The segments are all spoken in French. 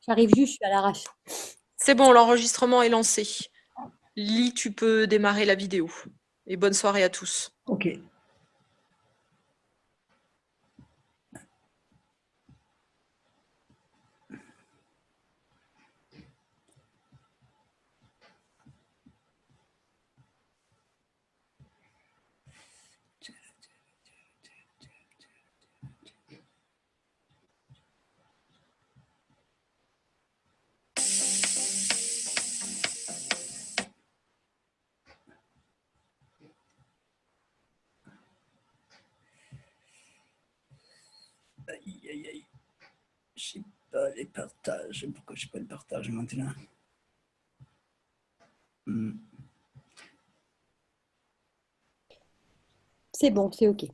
J'arrive juste, je suis à l'arrache. C'est bon, l'enregistrement est lancé. Lee, tu peux démarrer la vidéo. Et bonne soirée à tous. Ok. Aïe, aïe, aïe. Je sais pas les partages. Pourquoi je sais pas le partage maintenant? C'est bon, c'est OK.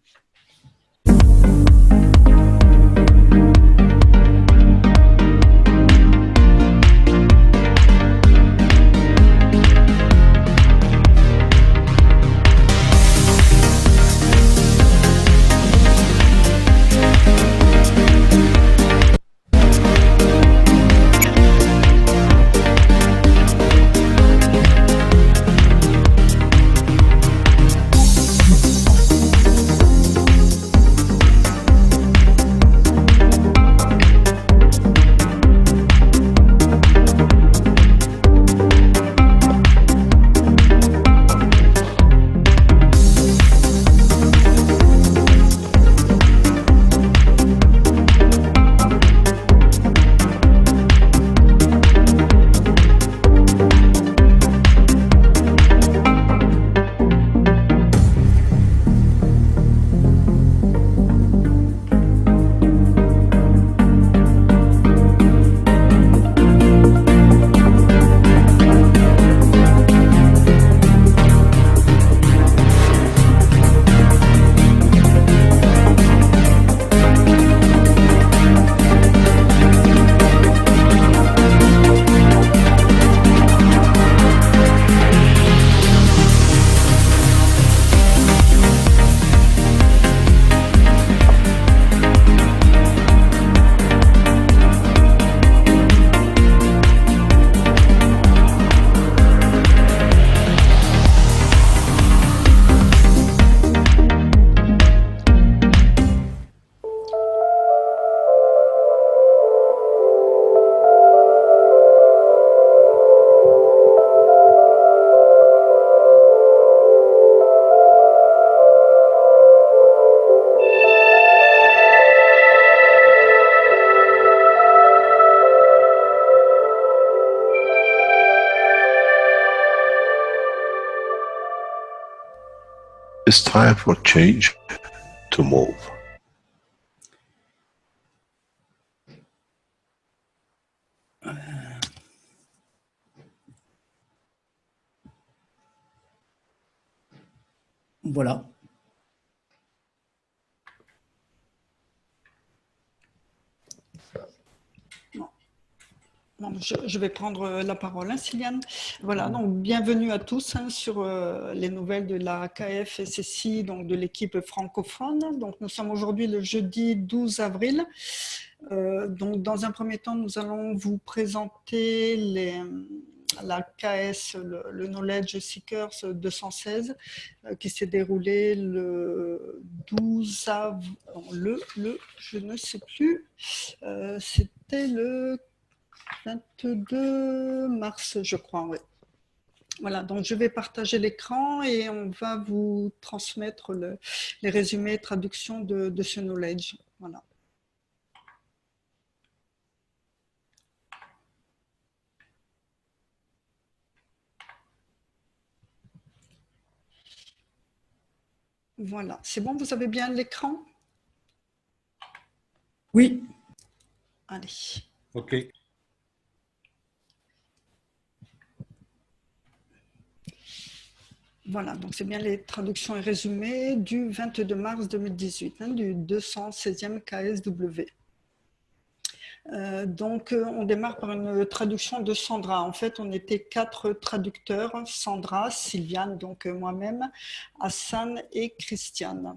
It's time for change to move. Voilà. Bon, je vais prendre la parole, hein, Sylviane. Voilà, donc bienvenue à tous hein, sur les nouvelles de la KFSSI, donc de l'équipe francophone. Donc nous sommes aujourd'hui le jeudi 12 avril. Donc dans un premier temps, nous allons vous présenter la KS, le Knowledge Seekers 216, qui s'est déroulé le 12 avril, je ne sais plus, c'était le 22 mars, je crois, oui. Voilà, donc je vais partager l'écran et on va vous transmettre les résumés et traductions de ce knowledge. Voilà. Voilà, c'est bon, vous avez bien l'écran? Oui. Allez. OK. Voilà, donc c'est bien les traductions et résumés du 22 mars 2018, hein, du 216e KSW. Donc, on démarre par une traduction de Sandra. En fait, on était 4 traducteurs, Sandra, Sylviane, donc moi-même, Hassan et Christiane.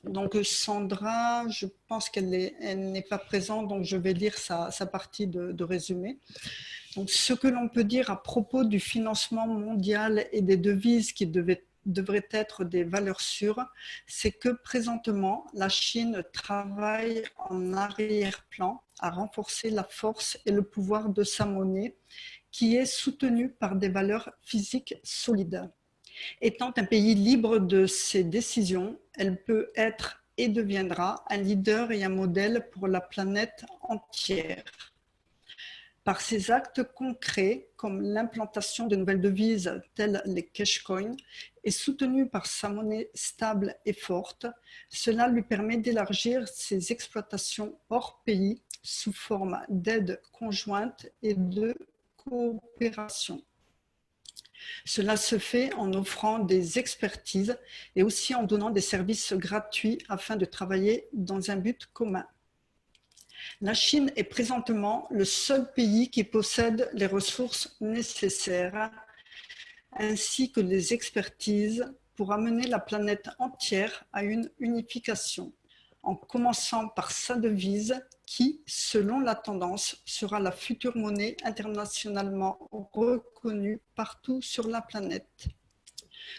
Donc Sandra, je pense elle n'est pas présente, donc je vais lire sa partie de résumé. Donc, ce que l'on peut dire à propos du financement mondial et des devises qui devraient être des valeurs sûres, c'est que présentement, la Chine travaille en arrière-plan à renforcer la force et le pouvoir de sa monnaie, qui est soutenue par des valeurs physiques solides. Étant un pays libre de ses décisions, elle peut être et deviendra un leader et un modèle pour la planète entière. Par ses actes concrets, comme l'implantation de nouvelles devises telles les cash coins, et soutenue par sa monnaie stable et forte, cela lui permet d'élargir ses exploitations hors pays sous forme d'aide conjointe et de coopération. Cela se fait en offrant des expertises et aussi en donnant des services gratuits afin de travailler dans un but commun. La Chine est présentement le seul pays qui possède les ressources nécessaires ainsi que les expertises pour amener la planète entière à une unification, en commençant par sa devise qui, selon la tendance, sera la future monnaie internationalement reconnue partout sur la planète.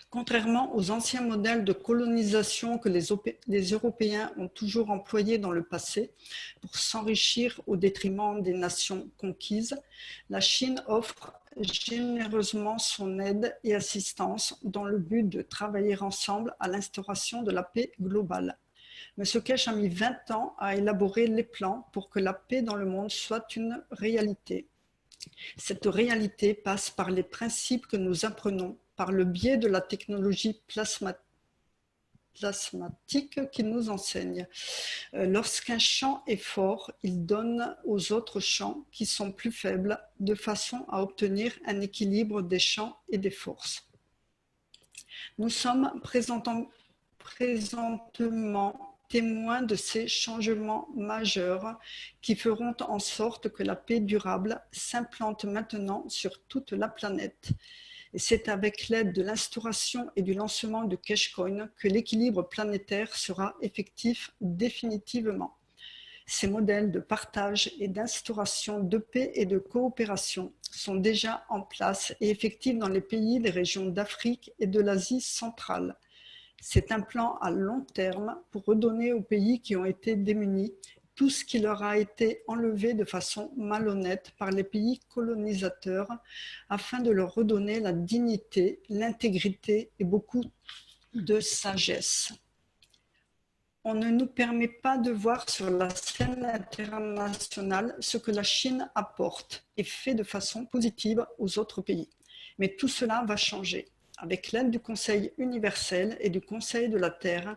Contrairement aux anciens modèles de colonisation que les Européens ont toujours employés dans le passé pour s'enrichir au détriment des nations conquises, la Chine offre généreusement son aide et assistance dans le but de travailler ensemble à l'instauration de la paix globale. M. Kesh a mis 20 ans à élaborer les plans pour que la paix dans le monde soit une réalité. Cette réalité passe par les principes que nous apprenons par le biais de la technologie plasmatique qui nous enseigne. Lorsqu'un champ est fort, il donne aux autres champs qui sont plus faibles de façon à obtenir un équilibre des champs et des forces. Nous sommes présentement témoins de ces changements majeurs qui feront en sorte que la paix durable s'implante maintenant sur toute la planète. Et c'est avec l'aide de l'instauration et du lancement de Cashcoin que l'équilibre planétaire sera effectif définitivement. Ces modèles de partage et d'instauration de paix et de coopération sont déjà en place et effectifs dans les pays des régions d'Afrique et de l'Asie centrale. C'est un plan à long terme pour redonner aux pays qui ont été démunis tout ce qui leur a été enlevé de façon malhonnête par les pays colonisateurs afin de leur redonner la dignité, l'intégrité et beaucoup de sagesse. On ne nous permet pas de voir sur la scène internationale ce que la Chine apporte et fait de façon positive aux autres pays. Mais tout cela va changer. Avec l'aide du Conseil universel et du Conseil de la Terre,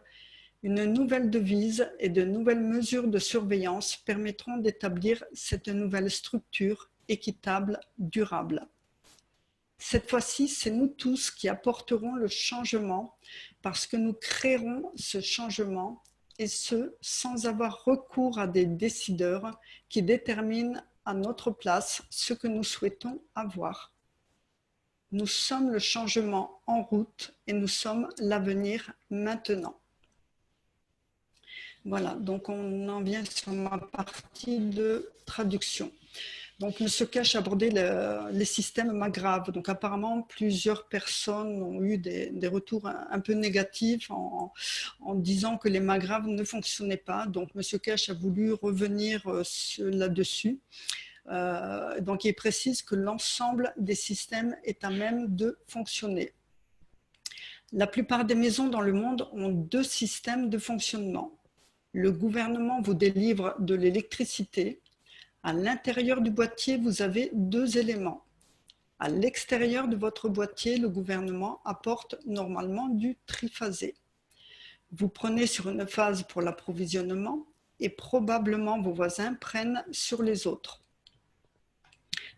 une nouvelle devise et de nouvelles mesures de surveillance permettront d'établir cette nouvelle structure équitable, durable. Cette fois-ci, c'est nous tous qui apporterons le changement parce que nous créerons ce changement et ce, sans avoir recours à des décideurs qui déterminent à notre place ce que nous souhaitons avoir. Nous sommes le changement en route et nous sommes l'avenir maintenant. Voilà, donc on en vient sur ma partie de traduction. Donc, M. Kesh a abordé les systèmes MAGRAV. Donc, apparemment, plusieurs personnes ont eu des retours un peu négatifs en disant que les MAGRAV ne fonctionnaient pas. Donc, M. Kesh a voulu revenir là-dessus. Donc, il précise que l'ensemble des systèmes est à même de fonctionner. La plupart des maisons dans le monde ont 2 systèmes de fonctionnement. Le gouvernement vous délivre de l'électricité. À l'intérieur du boîtier, vous avez 2 éléments. À l'extérieur de votre boîtier, le gouvernement apporte normalement du triphasé. Vous prenez sur une phase pour l'approvisionnement et probablement vos voisins prennent sur les autres.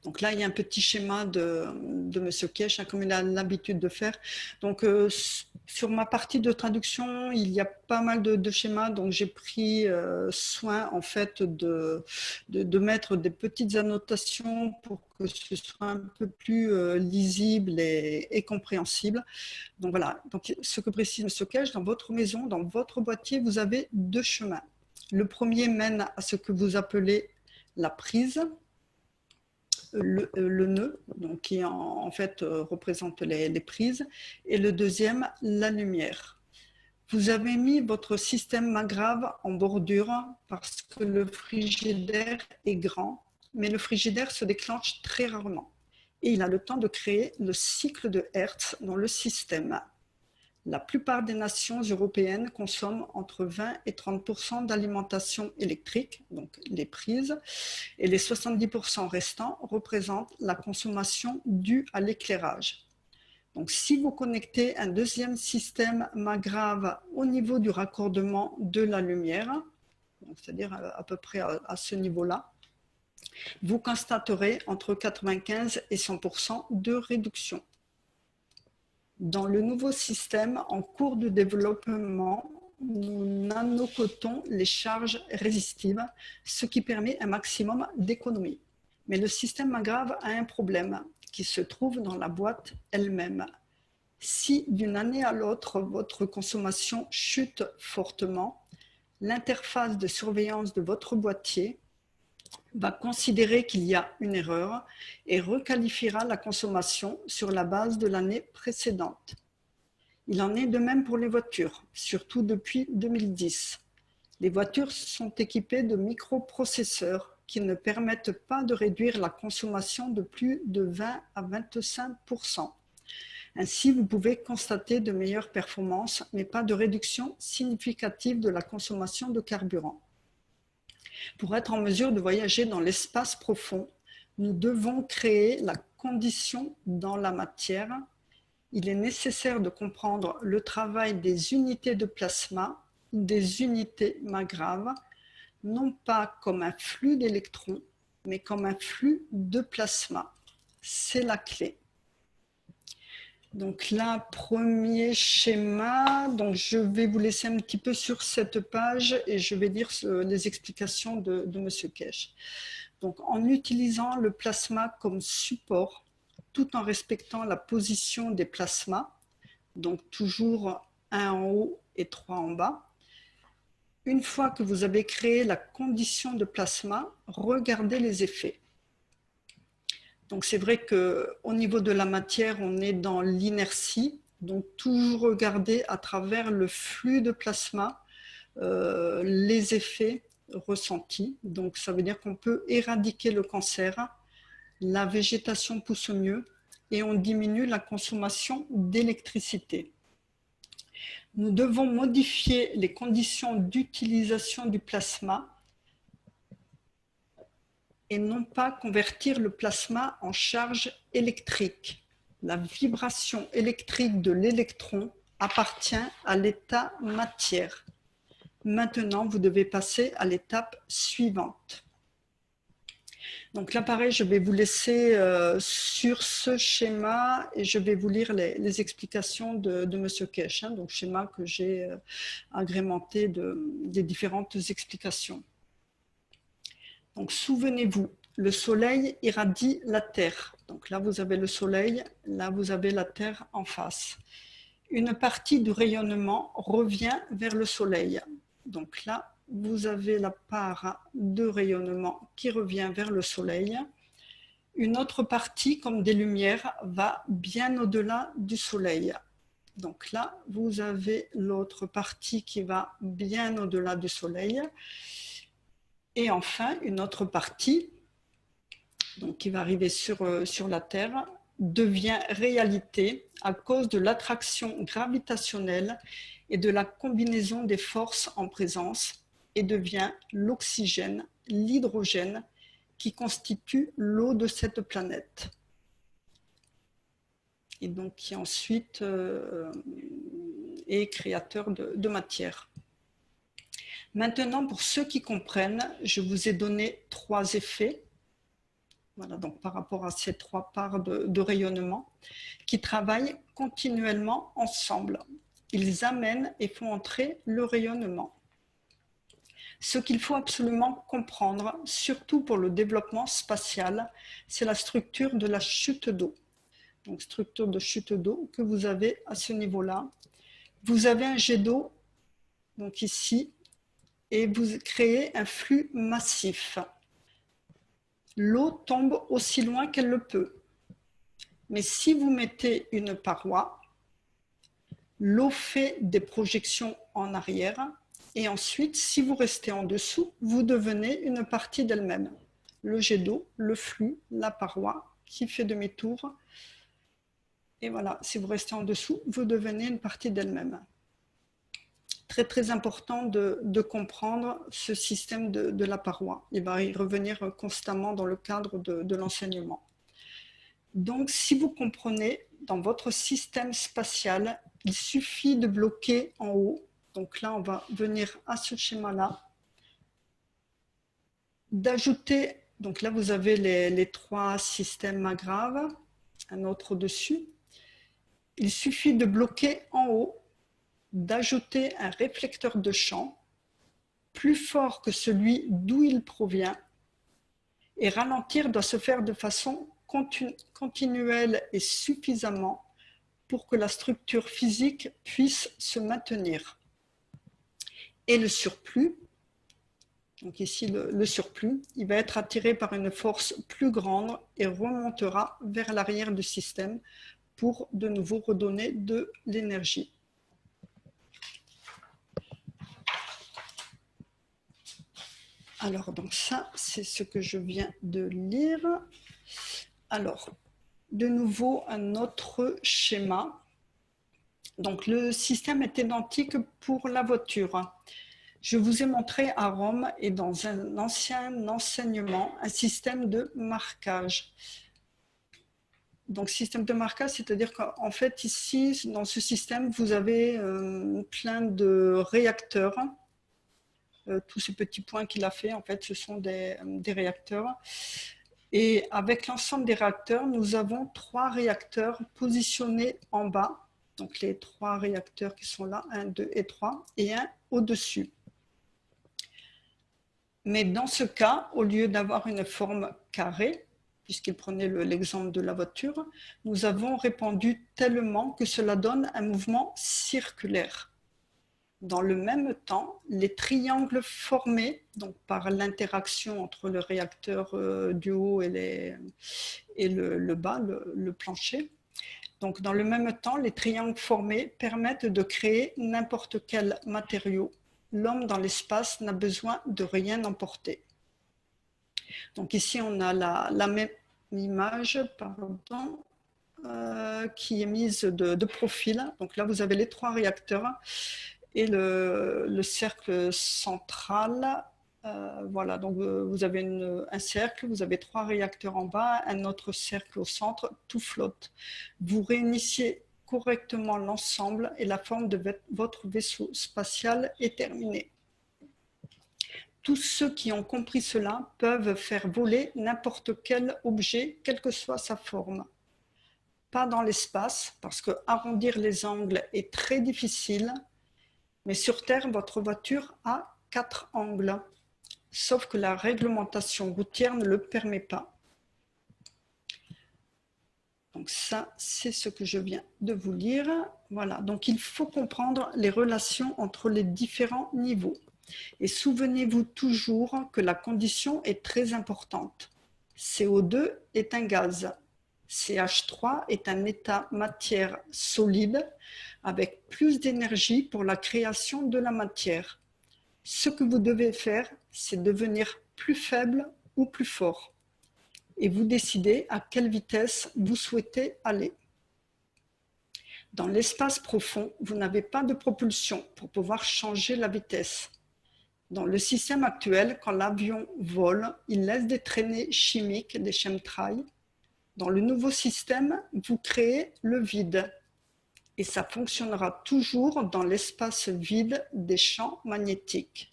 Donc là, il y a un petit schéma de M. Kesh, hein, comme il a l'habitude de faire. Donc, sur ma partie de traduction, il y a pas mal de schémas. Donc, j'ai pris soin, en fait, de mettre des petites annotations pour que ce soit un peu plus lisible et compréhensible. Donc, voilà. Donc, ce que précise M. Kesh, dans votre maison, dans votre boîtier, vous avez 2 chemins. Le premier mène à ce que vous appelez la prise, le nœud, donc qui en fait représente les prises, et le deuxième, la lumière. Vous avez mis votre système Magrave en bordure parce que le frigidaire est grand, mais le frigidaire se déclenche très rarement. Et il a le temps de créer le cycle de Hertz dans le système. La plupart des nations européennes consomment entre 20 et 30% d'alimentation électrique, donc les prises, et les 70% restants représentent la consommation due à l'éclairage. Donc, si vous connectez un deuxième système Magrave au niveau du raccordement de la lumière, c'est-à-dire à peu près à ce niveau-là, vous constaterez entre 95 et 100% de réduction. Dans le nouveau système en cours de développement, nous nanocotons les charges résistives, ce qui permet un maximum d'économie. Mais le système Magrave a un problème qui se trouve dans la boîte elle-même. Si d'une année à l'autre, votre consommation chute fortement, l'interface de surveillance de votre boîtier va considérer qu'il y a une erreur et requalifiera la consommation sur la base de l'année précédente. Il en est de même pour les voitures, surtout depuis 2010. Les voitures sont équipées de microprocesseurs qui ne permettent pas de réduire la consommation de plus de 20 à 25%. Ainsi, vous pouvez constater de meilleures performances, mais pas de réduction significative de la consommation de carburant. Pour être en mesure de voyager dans l'espace profond, nous devons créer la condition dans la matière. Il est nécessaire de comprendre le travail des unités de plasma, des unités Magrave, non pas comme un flux d'électrons, mais comme un flux de plasma. C'est la clé. Donc là, premier schéma, donc je vais vous laisser un petit peu sur cette page et je vais lire les explications de M. Kesh. Donc en utilisant le plasma comme support, tout en respectant la position des plasmas, donc toujours 1 en haut et 3 en bas, une fois que vous avez créé la condition de plasma, regardez les effets. Donc c'est vrai qu'au niveau de la matière, on est dans l'inertie, donc toujours regarder à travers le flux de plasma les effets ressentis. Donc ça veut dire qu'on peut éradiquer le cancer, la végétation pousse mieux et on diminue la consommation d'électricité. Nous devons modifier les conditions d'utilisation du plasma et non pas convertir le plasma en charge électrique. La vibration électrique de l'électron appartient à l'état matière. Maintenant, vous devez passer à l'étape suivante. Donc là, pareil, je vais vous laisser sur ce schéma et je vais vous lire les explications de M. Kesh, hein, donc schéma que j'ai agrémenté des différentes explications. Donc, souvenez-vous, le soleil irradie la Terre. Donc là, vous avez le soleil, là, vous avez la Terre en face. Une partie du rayonnement revient vers le soleil. Donc là, vous avez la part de rayonnement qui revient vers le soleil. Une autre partie, comme des lumières, va bien au-delà du soleil. Donc là, vous avez l'autre partie qui va bien au-delà du soleil. Et enfin, une autre partie, donc qui va arriver sur la Terre, devient réalité à cause de l'attraction gravitationnelle et de la combinaison des forces en présence et devient l'oxygène, l'hydrogène qui constitue l'eau de cette planète. Et donc qui ensuite est créateur de matière. Maintenant, pour ceux qui comprennent, je vous ai donné 3 effets. Voilà, donc par rapport à ces trois parts de rayonnement qui travaillent continuellement ensemble. Ils amènent et font entrer le rayonnement. Ce qu'il faut absolument comprendre, surtout pour le développement spatial, c'est la structure de la chute d'eau. Donc, structure de chute d'eau que vous avez à ce niveau-là. Vous avez un jet d'eau, donc ici, et vous créez un flux massif. L'eau tombe aussi loin qu'elle le peut. Mais si vous mettez une paroi, l'eau fait des projections en arrière et ensuite, si vous restez en dessous, vous devenez une partie d'elle-même. Le jet d'eau, le flux, la paroi qui fait demi-tour. Et voilà, si vous restez en dessous, vous devenez une partie d'elle-même. Très, très important de comprendre ce système de la paroi. Il va y revenir constamment dans le cadre de l'enseignement. Donc, si vous comprenez, dans votre système spatial, il suffit de bloquer en haut. Donc là, on va venir à ce schéma-là. D'ajouter, donc là, vous avez les trois systèmes agraves, un autre au-dessus. Il suffit de bloquer en haut, d'ajouter un réflecteur de champ plus fort que celui d'où il provient. Et ralentir doit se faire de façon continuelle et suffisamment pour que la structure physique puisse se maintenir. Et le surplus, donc ici le surplus, il va être attiré par une force plus grande et remontera vers l'arrière du système pour de nouveau redonner de l'énergie. Alors, donc ça, c'est ce que je viens de lire. Alors, de nouveau, un autre schéma. Donc, le système est identique pour la voiture. Je vous ai montré à Rome et dans un ancien enseignement un système de marquage. Donc, système de marquage, c'est-à-dire qu'en fait, ici, dans ce système, vous avez plein de réacteurs. Tous ces petits points qu'il a fait, en fait, ce sont des réacteurs. Et avec l'ensemble des réacteurs, nous avons 3 réacteurs positionnés en bas. Donc, les 3 réacteurs qui sont là, 1, 2 et 3, et un au-dessus. Mais dans ce cas, au lieu d'avoir une forme carrée, puisqu'il prenait l'exemple de la voiture, nous avons répandu tellement que cela donne un mouvement circulaire. Dans le même temps, les triangles formés donc par l'interaction entre le réacteur du haut et le bas, le plancher, donc dans le même temps, les triangles formés permettent de créer n'importe quel matériau. L'homme dans l'espace n'a besoin de rien emporter. Donc ici, on a la même image, pardon, qui est mise de profil. Donc là, vous avez les 3 réacteurs et le cercle central. Voilà, donc vous avez un cercle, vous avez 3 réacteurs en bas, un autre cercle au centre, tout flotte. Vous réunissez correctement l'ensemble et la forme de votre vaisseau spatial est terminée. Tous ceux qui ont compris cela peuvent faire voler n'importe quel objet, quelle que soit sa forme. Pas dans l'espace, parce que arrondir les angles est très difficile, mais sur Terre, votre voiture a 4 angles, sauf que la réglementation routière ne le permet pas. Donc ça, c'est ce que je viens de vous lire. Voilà, donc il faut comprendre les relations entre les différents niveaux. Et souvenez-vous toujours que la condition est très importante. CO2 est un gaz. CH3 est un état matière solide avec plus d'énergie pour la création de la matière. Ce que vous devez faire, c'est devenir plus faible ou plus fort. Et vous décidez à quelle vitesse vous souhaitez aller. Dans l'espace profond, vous n'avez pas de propulsion pour pouvoir changer la vitesse. Dans le système actuel, quand l'avion vole, il laisse des traînées chimiques, des chemtrails. Dans le nouveau système, vous créez le vide. Et ça fonctionnera toujours dans l'espace vide des champs magnétiques.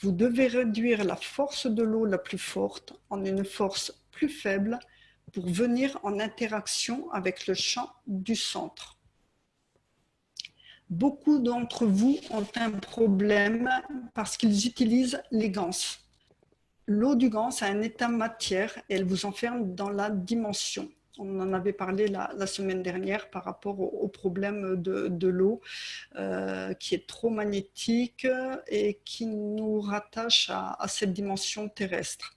Vous devez réduire la force de l'eau la plus forte en une force plus faible pour venir en interaction avec le champ du centre. Beaucoup d'entre vous ont un problème parce qu'ils utilisent les ganses. L'eau du ganse a un état matière et elle vous enferme dans la dimension. On en avait parlé la semaine dernière par rapport au problème de l'eau qui est trop magnétique et qui nous rattache à cette dimension terrestre.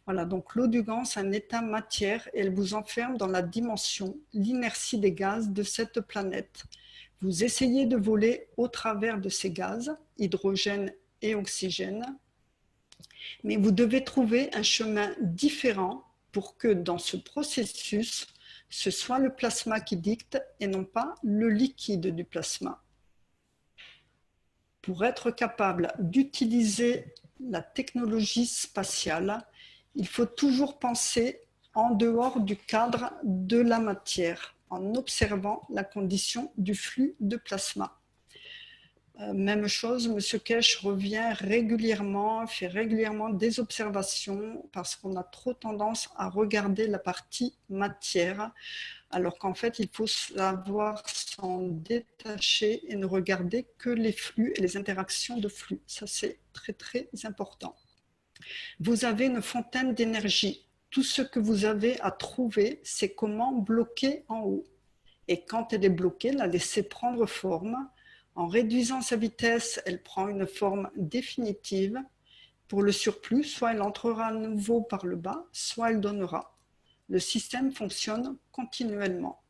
Voilà, donc l'eau du ganse a un état matière et elle vous enferme dans la dimension, l'inertie des gaz de cette planète. Vous essayez de voler au travers de ces gaz, hydrogène et oxygène, mais vous devez trouver un chemin différent pour que dans ce processus, ce soit le plasma qui dicte et non pas le liquide du plasma. Pour être capable d'utiliser la technologie spatiale, il faut toujours penser en dehors du cadre de la matière, en observant la condition du flux de plasma. Même chose, M. Kesh revient régulièrement, fait régulièrement des observations parce qu'on a trop tendance à regarder la partie matière, alors qu'en fait, il faut savoir s'en détacher et ne regarder que les flux et les interactions de flux. Ça, c'est très, très important. Vous avez une fontaine d'énergie. Tout ce que vous avez à trouver, c'est comment bloquer en haut. Et quand elle est bloquée, la laisser prendre forme. En réduisant sa vitesse, elle prend une forme définitive. Pour le surplus, soit elle entrera à nouveau par le bas, soit elle donnera. Le système fonctionne continuellement.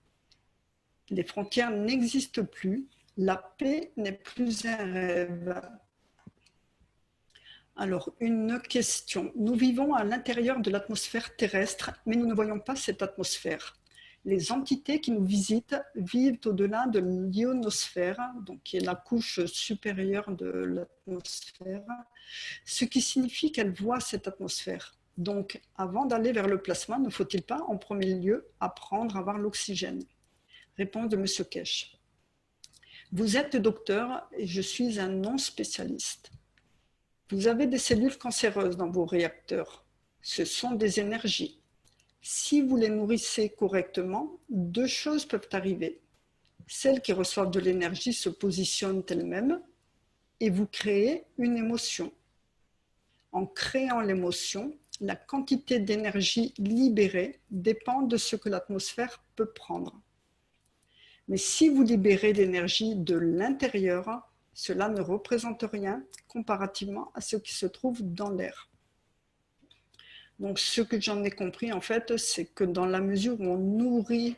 Les frontières n'existent plus. La paix n'est plus un rêve. Alors, une question. Nous vivons à l'intérieur de l'atmosphère terrestre, mais nous ne voyons pas cette atmosphère. Les entités qui nous visitent vivent au-delà de l'ionosphère, donc qui est la couche supérieure de l'atmosphère, ce qui signifie qu'elles voient cette atmosphère. Donc, avant d'aller vers le plasma, ne faut-il pas en premier lieu apprendre à voir l'oxygène? Réponse de M. Kesh. Vous êtes docteur et je suis un non-spécialiste. Vous avez des cellules cancéreuses dans vos réacteurs. Ce sont des énergies. Si vous les nourrissez correctement, deux choses peuvent arriver. Celles qui reçoivent de l'énergie se positionnent elles-mêmes et vous créez une émotion. En créant l'émotion, la quantité d'énergie libérée dépend de ce que l'atmosphère peut prendre. Mais si vous libérez l'énergie de l'intérieur, cela ne représente rien comparativement à ce qui se trouve dans l'air. Donc, ce que j'en ai compris, en fait, c'est que dans la mesure où on nourrit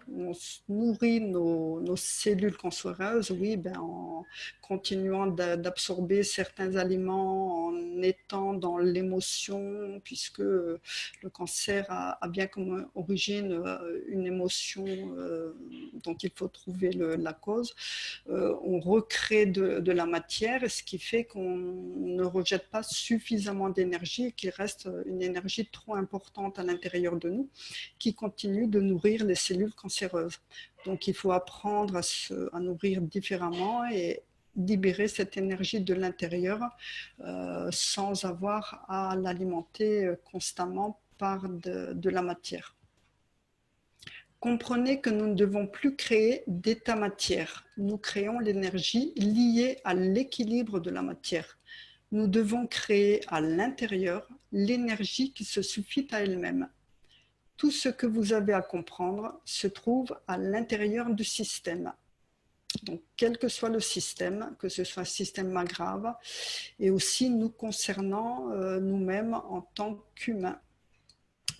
nos cellules cancéreuses, oui, ben, en continuant d'absorber certains aliments, en étant dans l'émotion, puisque le cancer a bien comme origine une émotion dont il faut trouver la cause, on recrée de la matière, ce qui fait qu'on ne rejette pas suffisamment d'énergie et qu'il reste une énergie trop importante à l'intérieur de nous qui continue de nourrir les cellules cancéreuses. Donc il faut apprendre à nourrir différemment et libérer cette énergie de l'intérieur sans avoir à l'alimenter constamment par de la matière. Comprenez que nous ne devons plus créer d'état-matière. Nous créons l'énergie liée à l'équilibre de la matière. Nous devons créer à l'intérieur l'énergie qui se suffit à elle-même. Tout ce que vous avez à comprendre se trouve à l'intérieur du système. Donc, quel que soit le système, que ce soit un système Magrave, et aussi nous concernant nous-mêmes en tant qu'humains.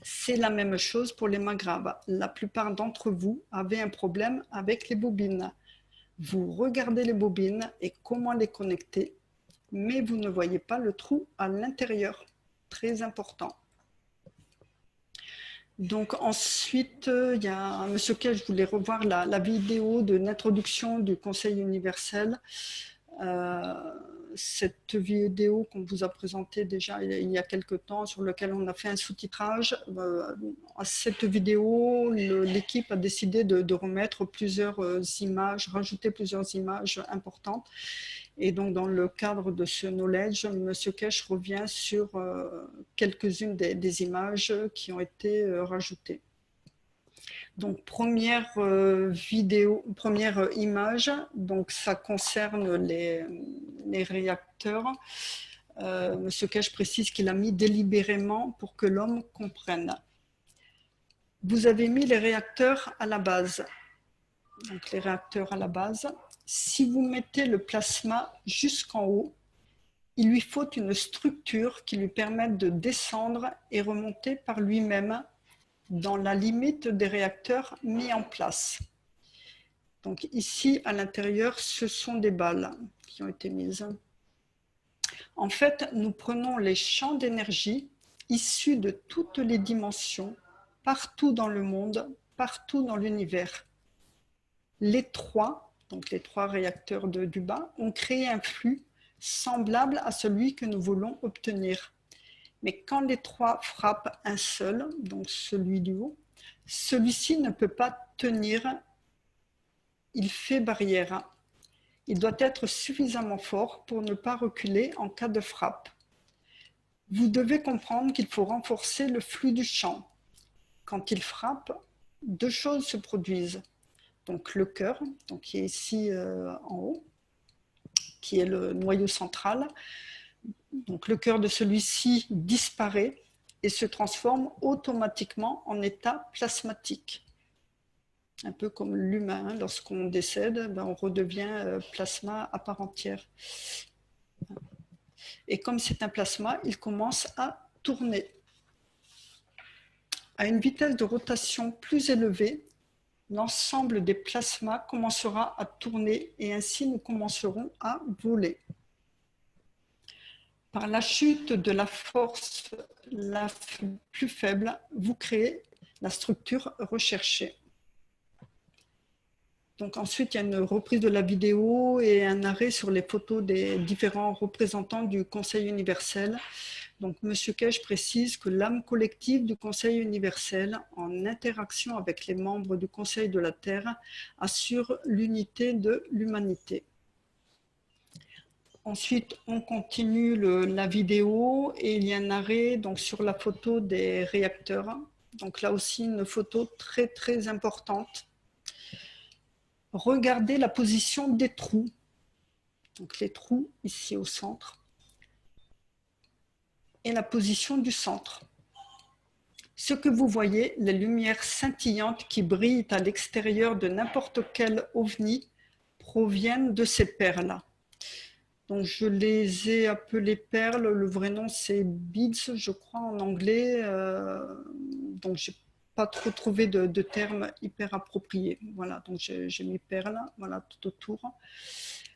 C'est la même chose pour les Magraves. La plupart d'entre vous avaient un problème avec les bobines. Vous regardez les bobines et comment les connecter, mais vous ne voyez pas le trou à l'intérieur. Très important. Donc ensuite, il y a M. Kesh, je voulais revoir la vidéo de l'introduction du Conseil universel. Cette vidéo qu'on vous a présentée déjà il y a quelque temps, sur laquelle on a fait un sous-titrage. À cette vidéo, l'équipe a décidé de remettre plusieurs images, rajouter plusieurs images importantes. Et donc, dans le cadre de ce knowledge, M. Kesh revient sur quelques-unes des images qui ont été rajoutées. Donc, première première image, donc ça concerne les réacteurs. M. Kesh précise qu'il a mis délibérément pour que l'homme comprenne. Vous avez mis les réacteurs à la base. Donc, les réacteurs à la base. Si vous mettez le plasma jusqu'en haut, il lui faut une structure qui lui permette de descendre et remonter par lui-même dans la limite des réacteurs mis en place. Donc ici, à l'intérieur, ce sont des balles qui ont été mises. En fait, nous prenons les champs d'énergie issus de toutes les dimensions, partout dans le monde, partout dans l'univers. Donc les trois réacteurs du bas, ont créé un flux semblable à celui que nous voulons obtenir. Mais quand les trois frappent un seul, donc celui du haut, celui-ci ne peut pas tenir, il fait barrière. Il doit être suffisamment fort pour ne pas reculer en cas de frappe. Vous devez comprendre qu'il faut renforcer le flux du champ. Quand il frappe, deux choses se produisent. Donc le cœur, donc qui est ici en haut, qui est le noyau central. Donc le cœur de celui-ci disparaît et se transforme automatiquement en état plasmatique. Un peu comme l'humain, hein, lorsqu'on décède, on redevient plasma à part entière. Et comme c'est un plasma, il commence à tourner. À une vitesse de rotation plus élevée, l'ensemble des plasmas commencera à tourner et ainsi nous commencerons à voler. Par la chute de la force la plus faible, vous créez la structure recherchée. Donc ensuite, il y a une reprise de la vidéo et un arrêt sur les photos des différents représentants du Conseil universel. Donc M. Kesh précise que l'âme collective du Conseil universel, en interaction avec les membres du Conseil de la Terre, assure l'unité de l'humanité. Ensuite, on continue la vidéo et il y a un arrêt donc, sur la photo des réacteurs. Donc là aussi, une photo très très importante. Regardez la position des trous. Donc les trous ici au centre. Et la position du centre. Ce que vous voyez, les lumières scintillantes qui brillent à l'extérieur de n'importe quel ovni proviennent de ces perles. Donc, je les ai appelées perles. Le vrai nom, c'est beads, je crois, en anglais. Donc, je n'ai pas trop trouvé de termes hyper appropriés. Voilà, donc j'ai mis perles, voilà, tout autour.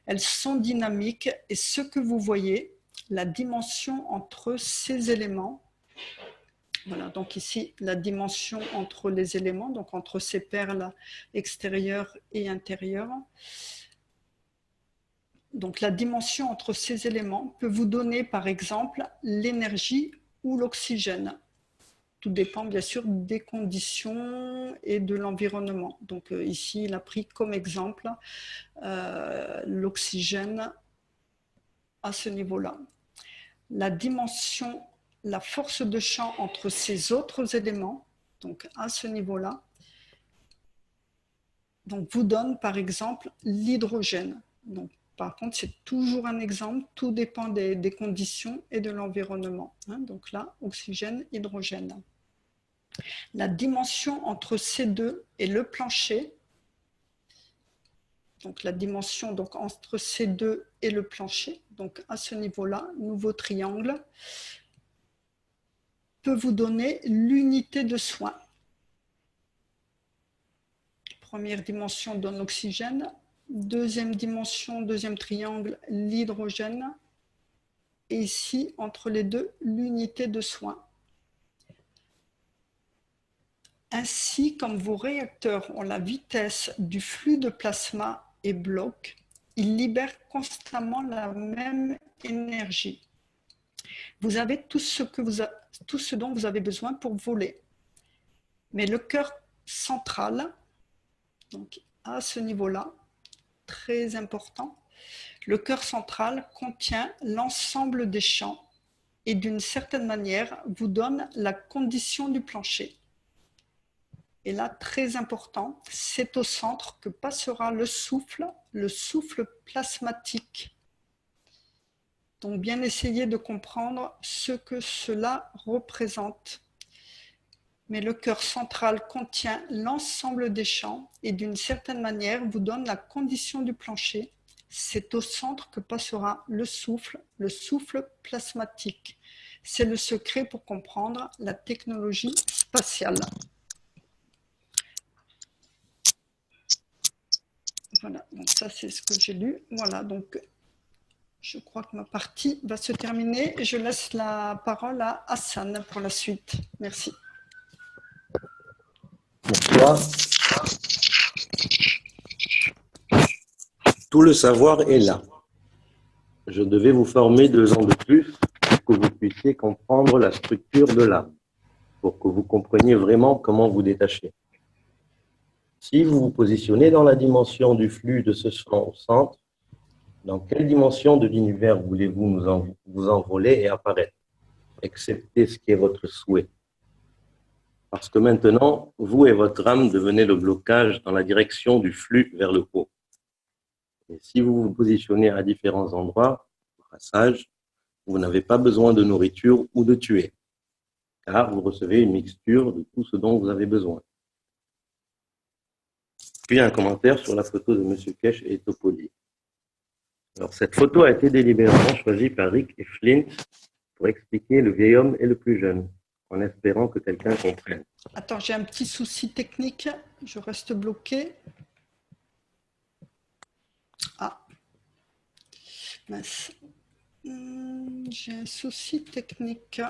Elles sont dynamiques et ce que vous voyez, la dimension entre ces éléments, voilà, donc ici, la dimension entre les éléments, donc entre ces perles extérieures et intérieures. Donc la dimension entre ces éléments peut vous donner par exemple l'énergie ou l'oxygène. Tout dépend bien sûr des conditions et de l'environnement. Donc ici il a pris comme exemple l'oxygène à ce niveau-là. La dimension, la force de champ entre ces autres éléments, donc à ce niveau-là, donc vous donne par exemple l'hydrogène. Donc par contre, c'est toujours un exemple, tout dépend des conditions et de l'environnement. Hein, donc là, oxygène, hydrogène. La dimension entre ces deux et le plancher, donc la dimension donc, entre ces deux et le plancher, donc à ce niveau-là, nouveau triangle, peut vous donner l'unité de soin. Première dimension donne l'oxygène. Deuxième dimension, deuxième triangle, l'hydrogène. Et ici, entre les deux, l'unité de soin. Ainsi, comme vos réacteurs ont la vitesse du flux de plasma et bloquent, ils libèrent constamment la même énergie. Vous avez tout ce dont vous avez besoin pour voler. Mais le cœur central, donc à ce niveau-là, très important, Le cœur central contient l'ensemble des champs et d'une certaine manière vous donne la condition du plancher. Et là, très important, c'est au centre que passera le souffle plasmatique. Donc bien essayer de comprendre ce que cela représente. Mais le cœur central contient l'ensemble des champs et d'une certaine manière vous donne la condition du plancher. C'est au centre que passera le souffle plasmatique. C'est le secret pour comprendre la technologie spatiale. Voilà, donc ça c'est ce que j'ai lu. Voilà, donc je crois que ma partie va se terminer. Je laisse la parole à Hassan pour la suite. Merci. Bonsoir. Tout le savoir est là. Je devais vous former 2 ans de plus pour que vous puissiez comprendre la structure de l'âme, pour que vous compreniez vraiment comment vous détacher. Si vous vous positionnez dans la dimension du flux de ce son au centre, dans quelle dimension de l'univers voulez-vous vous envoler et apparaître, excepté ce qui est votre souhait? Parce que maintenant, vous et votre âme devenez le blocage dans la direction du flux vers le haut. Et si vous vous positionnez à différents endroits, au passage, vous n'avez pas besoin de nourriture ou de tuer, car vous recevez une mixture de tout ce dont vous avez besoin. Puis un commentaire sur la photo de M. Kesh et Topoli. Alors, cette photo a été délibérément choisie par Rick et Flint pour expliquer le vieil homme et le plus jeune, en espérant que quelqu'un comprenne. Attends, j'ai un petit souci technique. Je reste bloqué. Ah, mince. J'ai un souci technique.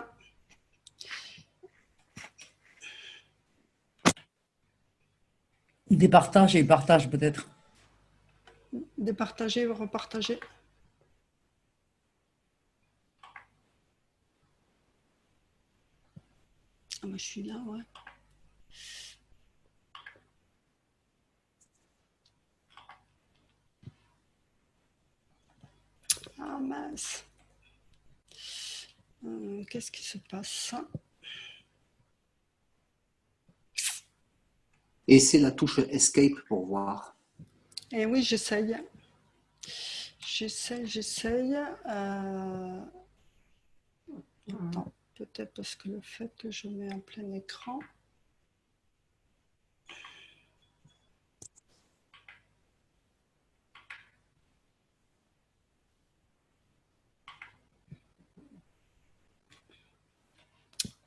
Départage et partage peut-être. Départager, repartager. Ah, bah, je suis là, ouais. Ah mince. Qu'est-ce qui se passe? Et c'est la touche Escape pour voir. Eh oui, j'essaye. J'essaye. Attends, peut-être parce que le fait que je mets en plein écran.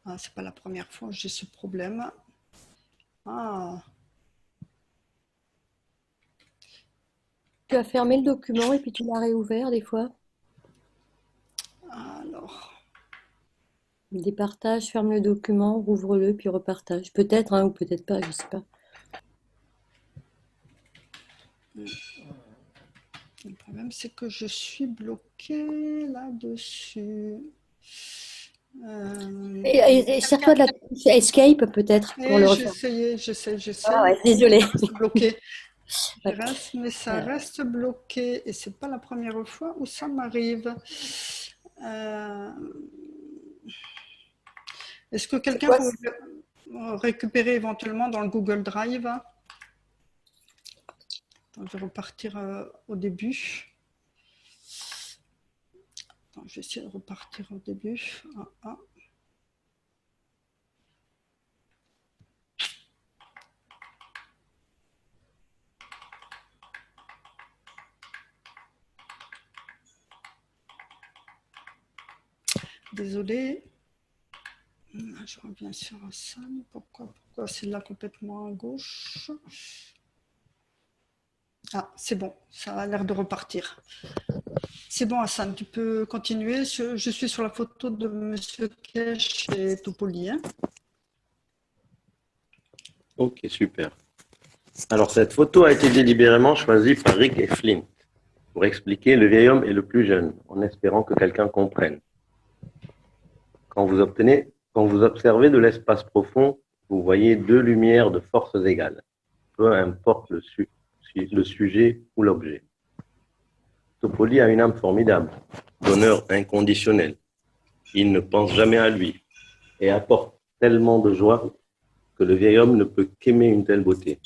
Ah, c'est pas la première fois que j'ai ce problème. Ah. Tu as fermé le document et puis tu l'as réouvert des fois. Alors. Départage, ferme le document, rouvre-le, puis repartage. Peut-être, hein, ou peut-être pas, je sais pas. Le problème, c'est que je suis bloquée là-dessus. Et sers-toi de la touche Escape, peut-être, pour le refaire. J'essaie. Ah ouais, désolée. C'est bloqué. Ouais. Mais ça reste bloqué et c'est pas la première fois où ça m'arrive. Est-ce que quelqu'un peut récupérer éventuellement dans le Google Drive? Attends, je vais repartir au début. Attends, je vais essayer de repartir au début. Désolée. Je reviens sur Hassan. Pourquoi c'est là complètement à gauche? Ah, c'est bon, ça a l'air de repartir. C'est bon, Hassan, tu peux continuer. Je suis sur la photo de M. Kesh et Topoli. Hein. Ok, super. Alors, cette photo a été délibérément choisie par Rick et Flint pour expliquer le vieil homme et le plus jeune, en espérant que quelqu'un comprenne. Quand vous observez de l'espace profond, vous voyez 2 lumières de forces égales, peu importe le sujet ou l'objet. Toffoli a une âme formidable, d'honneur inconditionnel. Il ne pense jamais à lui et apporte tellement de joie que le vieil homme ne peut qu'aimer une telle beauté.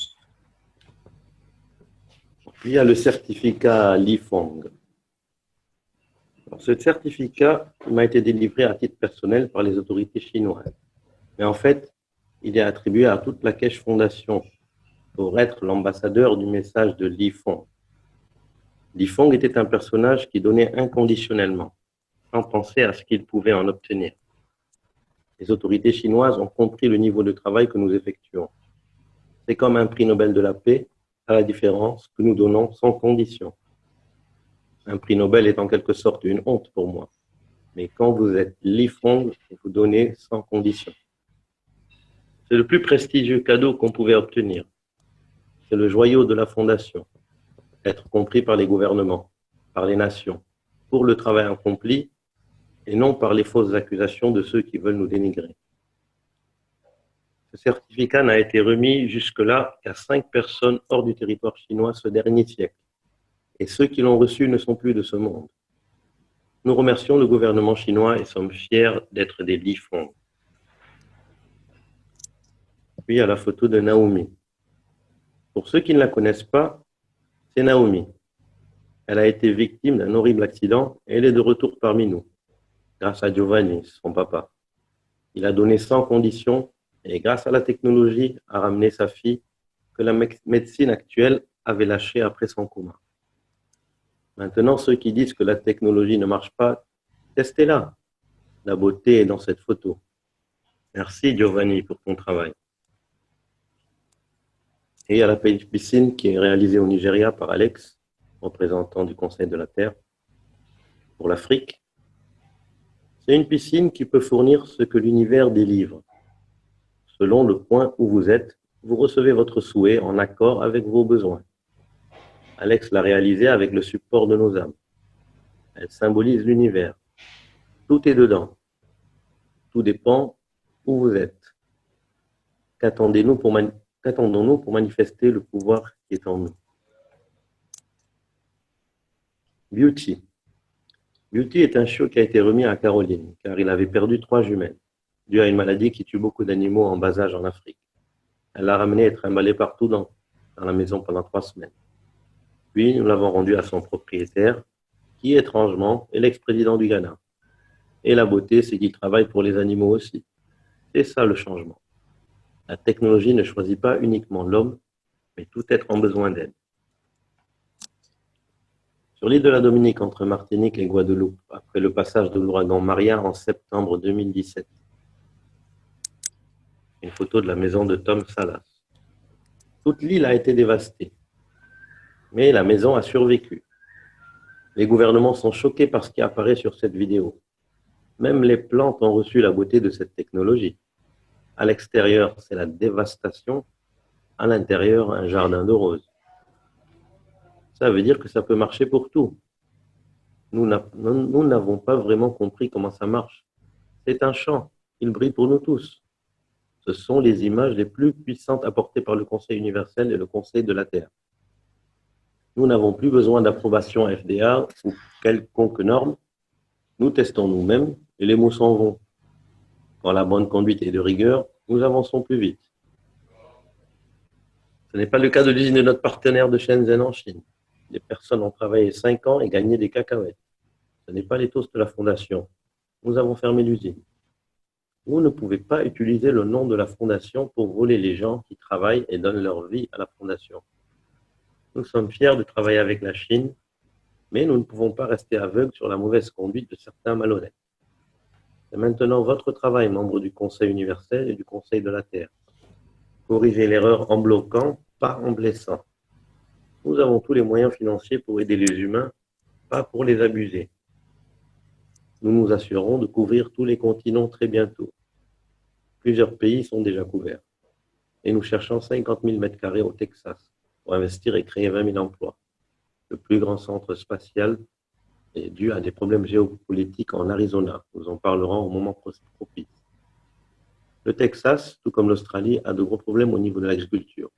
Puis il y a le certificat Li Feng. Ce certificat m'a été délivré à titre personnel par les autorités chinoises. Mais en fait, il est attribué à toute la Keshe Foundation pour être l'ambassadeur du message de Li Feng. Li Feng était un personnage qui donnait inconditionnellement, sans penser à ce qu'il pouvait en obtenir. Les autorités chinoises ont compris le niveau de travail que nous effectuons. C'est comme un prix Nobel de la paix, à la différence que nous donnons sans condition. Un prix Nobel est en quelque sorte une honte pour moi. Mais quand vous êtes Li Feng, vous donnez sans condition. C'est le plus prestigieux cadeau qu'on pouvait obtenir. C'est le joyau de la Fondation. Être compris par les gouvernements, par les nations, pour le travail accompli et non par les fausses accusations de ceux qui veulent nous dénigrer. Ce certificat n'a été remis jusque-là qu'à 5 personnes hors du territoire chinois ce dernier siècle. Et ceux qui l'ont reçu ne sont plus de ce monde. Nous remercions le gouvernement chinois et sommes fiers d'être des Li Feng. Puis à la photo de Naomi. Pour ceux qui ne la connaissent pas, c'est Naomi. Elle a été victime d'un horrible accident et elle est de retour parmi nous, grâce à Giovanni, son papa. Il a donné sans condition et grâce à la technologie a ramené sa fille que la médecine actuelle avait lâchée après son coma. Maintenant, ceux qui disent que la technologie ne marche pas, testez-la. La beauté est dans cette photo. Merci Giovanni pour ton travail. Et il y a la piscine qui est réalisée au Nigeria par Alex, représentant du Conseil de la Terre pour l'Afrique. C'est une piscine qui peut fournir ce que l'univers délivre. Selon le point où vous êtes, vous recevez votre souhait en accord avec vos besoins. Alex l'a réalisée avec le support de nos âmes. Elle symbolise l'univers. Tout est dedans. Tout dépend où vous êtes. Qu'attendons-nous pour manifester le pouvoir qui est en nous? Beauty. Beauty est un chiot qui a été remis à Caroline, car il avait perdu 3 jumelles, dû à une maladie qui tue beaucoup d'animaux en bas âge en Afrique. Elle l'a ramené et trimballé partout dans la maison pendant 3 semaines. Puis, nous l'avons rendu à son propriétaire, qui, étrangement, est l'ex-président du Ghana. Et la beauté, c'est qu'il travaille pour les animaux aussi. C'est ça le changement. La technologie ne choisit pas uniquement l'homme, mais tout être en besoin d'aide. Sur l'île de la Dominique, entre Martinique et Guadeloupe, après le passage de l'ouragan Maria en septembre 2017. Une photo de la maison de Tom Salas. Toute l'île a été dévastée, mais la maison a survécu. Les gouvernements sont choqués par ce qui apparaît sur cette vidéo. Même les plantes ont reçu la beauté de cette technologie. À l'extérieur, c'est la dévastation. À l'intérieur, un jardin de roses. Ça veut dire que ça peut marcher pour tout. Nous n'avons pas vraiment compris comment ça marche. C'est un champ. Il brille pour nous tous. Ce sont les images les plus puissantes apportées par le Conseil universel et le Conseil de la Terre. Nous n'avons plus besoin d'approbation FDA ou quelconque norme. Nous testons nous-mêmes et les mots s'en vont. Quand la bonne conduite est de rigueur, nous avançons plus vite. Ce n'est pas le cas de l'usine de notre partenaire de Shenzhen en Chine. Les personnes ont travaillé 5 ans et gagné des cacahuètes. Ce n'est pas l'éthos de la Fondation. Nous avons fermé l'usine. Vous ne pouvez pas utiliser le nom de la Fondation pour voler les gens qui travaillent et donnent leur vie à la Fondation. Nous sommes fiers de travailler avec la Chine, mais nous ne pouvons pas rester aveugles sur la mauvaise conduite de certains malhonnêtes. C'est maintenant votre travail, membres du Conseil universel et du Conseil de la Terre. Corrigez l'erreur en bloquant, pas en blessant. Nous avons tous les moyens financiers pour aider les humains, pas pour les abuser. Nous nous assurerons de couvrir tous les continents très bientôt. Plusieurs pays sont déjà couverts. Et nous cherchons 50 000 m² au Texas pour investir et créer 20 000 emplois. Le plus grand centre spatial est dû à des problèmes géopolitiques en Arizona. Nous en parlerons au moment propice. Le Texas, tout comme l'Australie, a de gros problèmes au niveau de l'agriculture.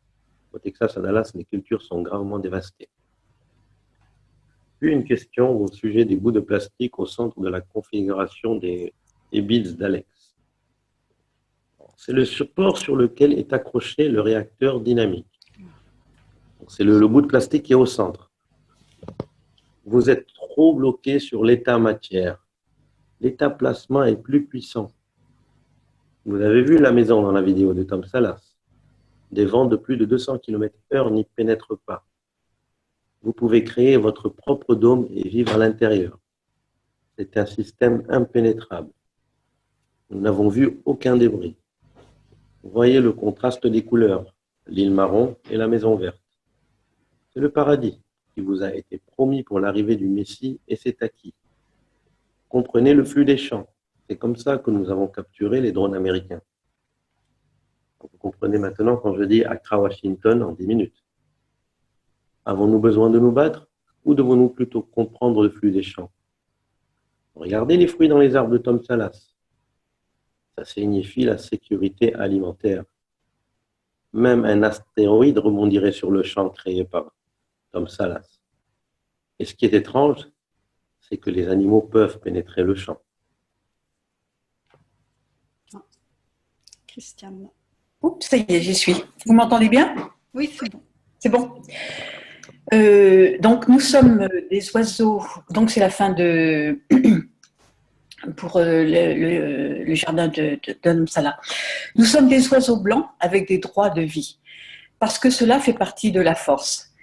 Au Texas, à Dallas, les cultures sont gravement dévastées. Puis une question au sujet des bouts de plastique au centre de la configuration des bits d'Alex. C'est le support sur lequel est accroché le réacteur dynamique. C'est le bout de plastique qui est au centre. Vous êtes trop bloqué sur l'état matière. L'état plasma est plus puissant. Vous avez vu la maison dans la vidéo de Tom Salas. Des vents de plus de 200 km/h n'y pénètrent pas. Vous pouvez créer votre propre dôme et vivre à l'intérieur. C'est un système impénétrable. Nous n'avons vu aucun débris. Vous voyez le contraste des couleurs, l'île marron et la maison verte. C'est le paradis qui vous a été promis pour l'arrivée du Messie et c'est acquis. Comprenez le flux des champs. C'est comme ça que nous avons capturé les drones américains. Vous comprenez maintenant quand je dis Accra, Washington en 10 minutes. Avons-nous besoin de nous battre ou devons-nous plutôt comprendre le flux des champs? Regardez les fruits dans les arbres de Tom Salas. Ça signifie la sécurité alimentaire. Même un astéroïde rebondirait sur le champ créé par Tom Salas. Et ce qui est étrange, c'est que les animaux peuvent pénétrer le champ. Christiane. Oups, ça y est, j'y suis. Vous m'entendez bien? Oui, c'est bon. C'est bon. Donc, nous sommes des oiseaux. Donc, c'est la fin de pour le jardin de Dharammsala. Nous sommes des oiseaux blancs avec des droits de vie, parce que cela fait partie de la force.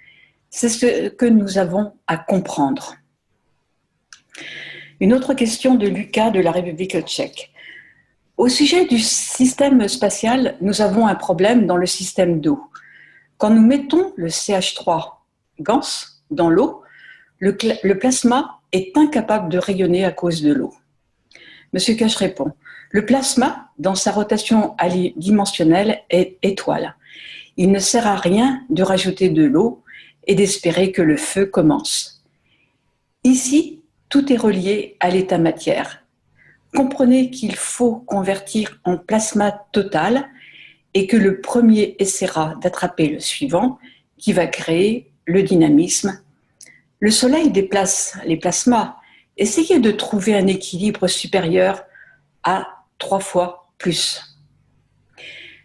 C'est ce que nous avons à comprendre. Une autre question de Lucas de la République tchèque. Au sujet du système spatial, nous avons un problème dans le système d'eau. Quand nous mettons le CH3 GANS dans l'eau, le plasma est incapable de rayonner à cause de l'eau. Monsieur Cache répond, le plasma, dans sa rotation dimensionnelle, est étoile. Il ne sert à rien de rajouter de l'eau et d'espérer que le feu commence. Ici, tout est relié à l'état matière. Comprenez qu'il faut convertir en plasma total et que le premier essaiera d'attraper le suivant qui va créer le dynamisme. Le Soleil déplace les plasmas. Essayez de trouver un équilibre supérieur à 3 fois plus.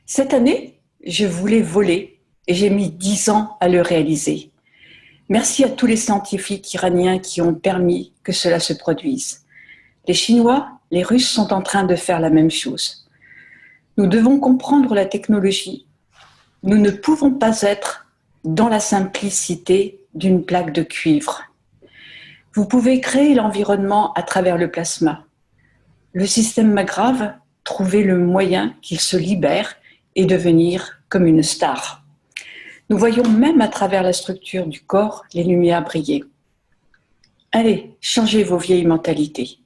Cette année, je voulais voler et j'ai mis 10 ans à le réaliser. Merci à tous les scientifiques iraniens qui ont permis que cela se produise. Les Chinois, les Russes sont en train de faire la même chose. Nous devons comprendre la technologie. Nous ne pouvons pas être dans la simplicité d'une plaque de cuivre. Vous pouvez créer l'environnement à travers le plasma. Le système Magrav, trouver le moyen qu'il se libère et devenir comme une star. Nous voyons même à travers la structure du corps les lumières briller. Allez, changez vos vieilles mentalités.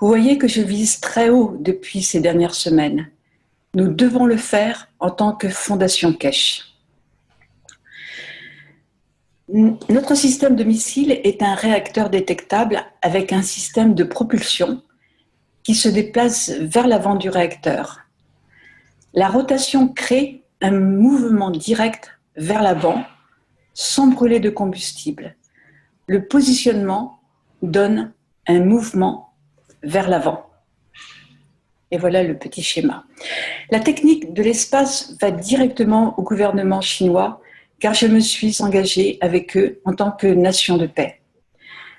Vous voyez que je vise très haut depuis ces dernières semaines. Nous devons le faire en tant que Fondation Keshe. Notre système de missile est un réacteur détectable avec un système de propulsion qui se déplace vers l'avant du réacteur. La rotation crée un mouvement direct vers l'avant sans brûler de combustible. Le positionnement donne un mouvement vers l'avant. Et voilà le petit schéma. La technique de l'espace va directement au gouvernement chinois car je me suis engagée avec eux en tant que nation de paix.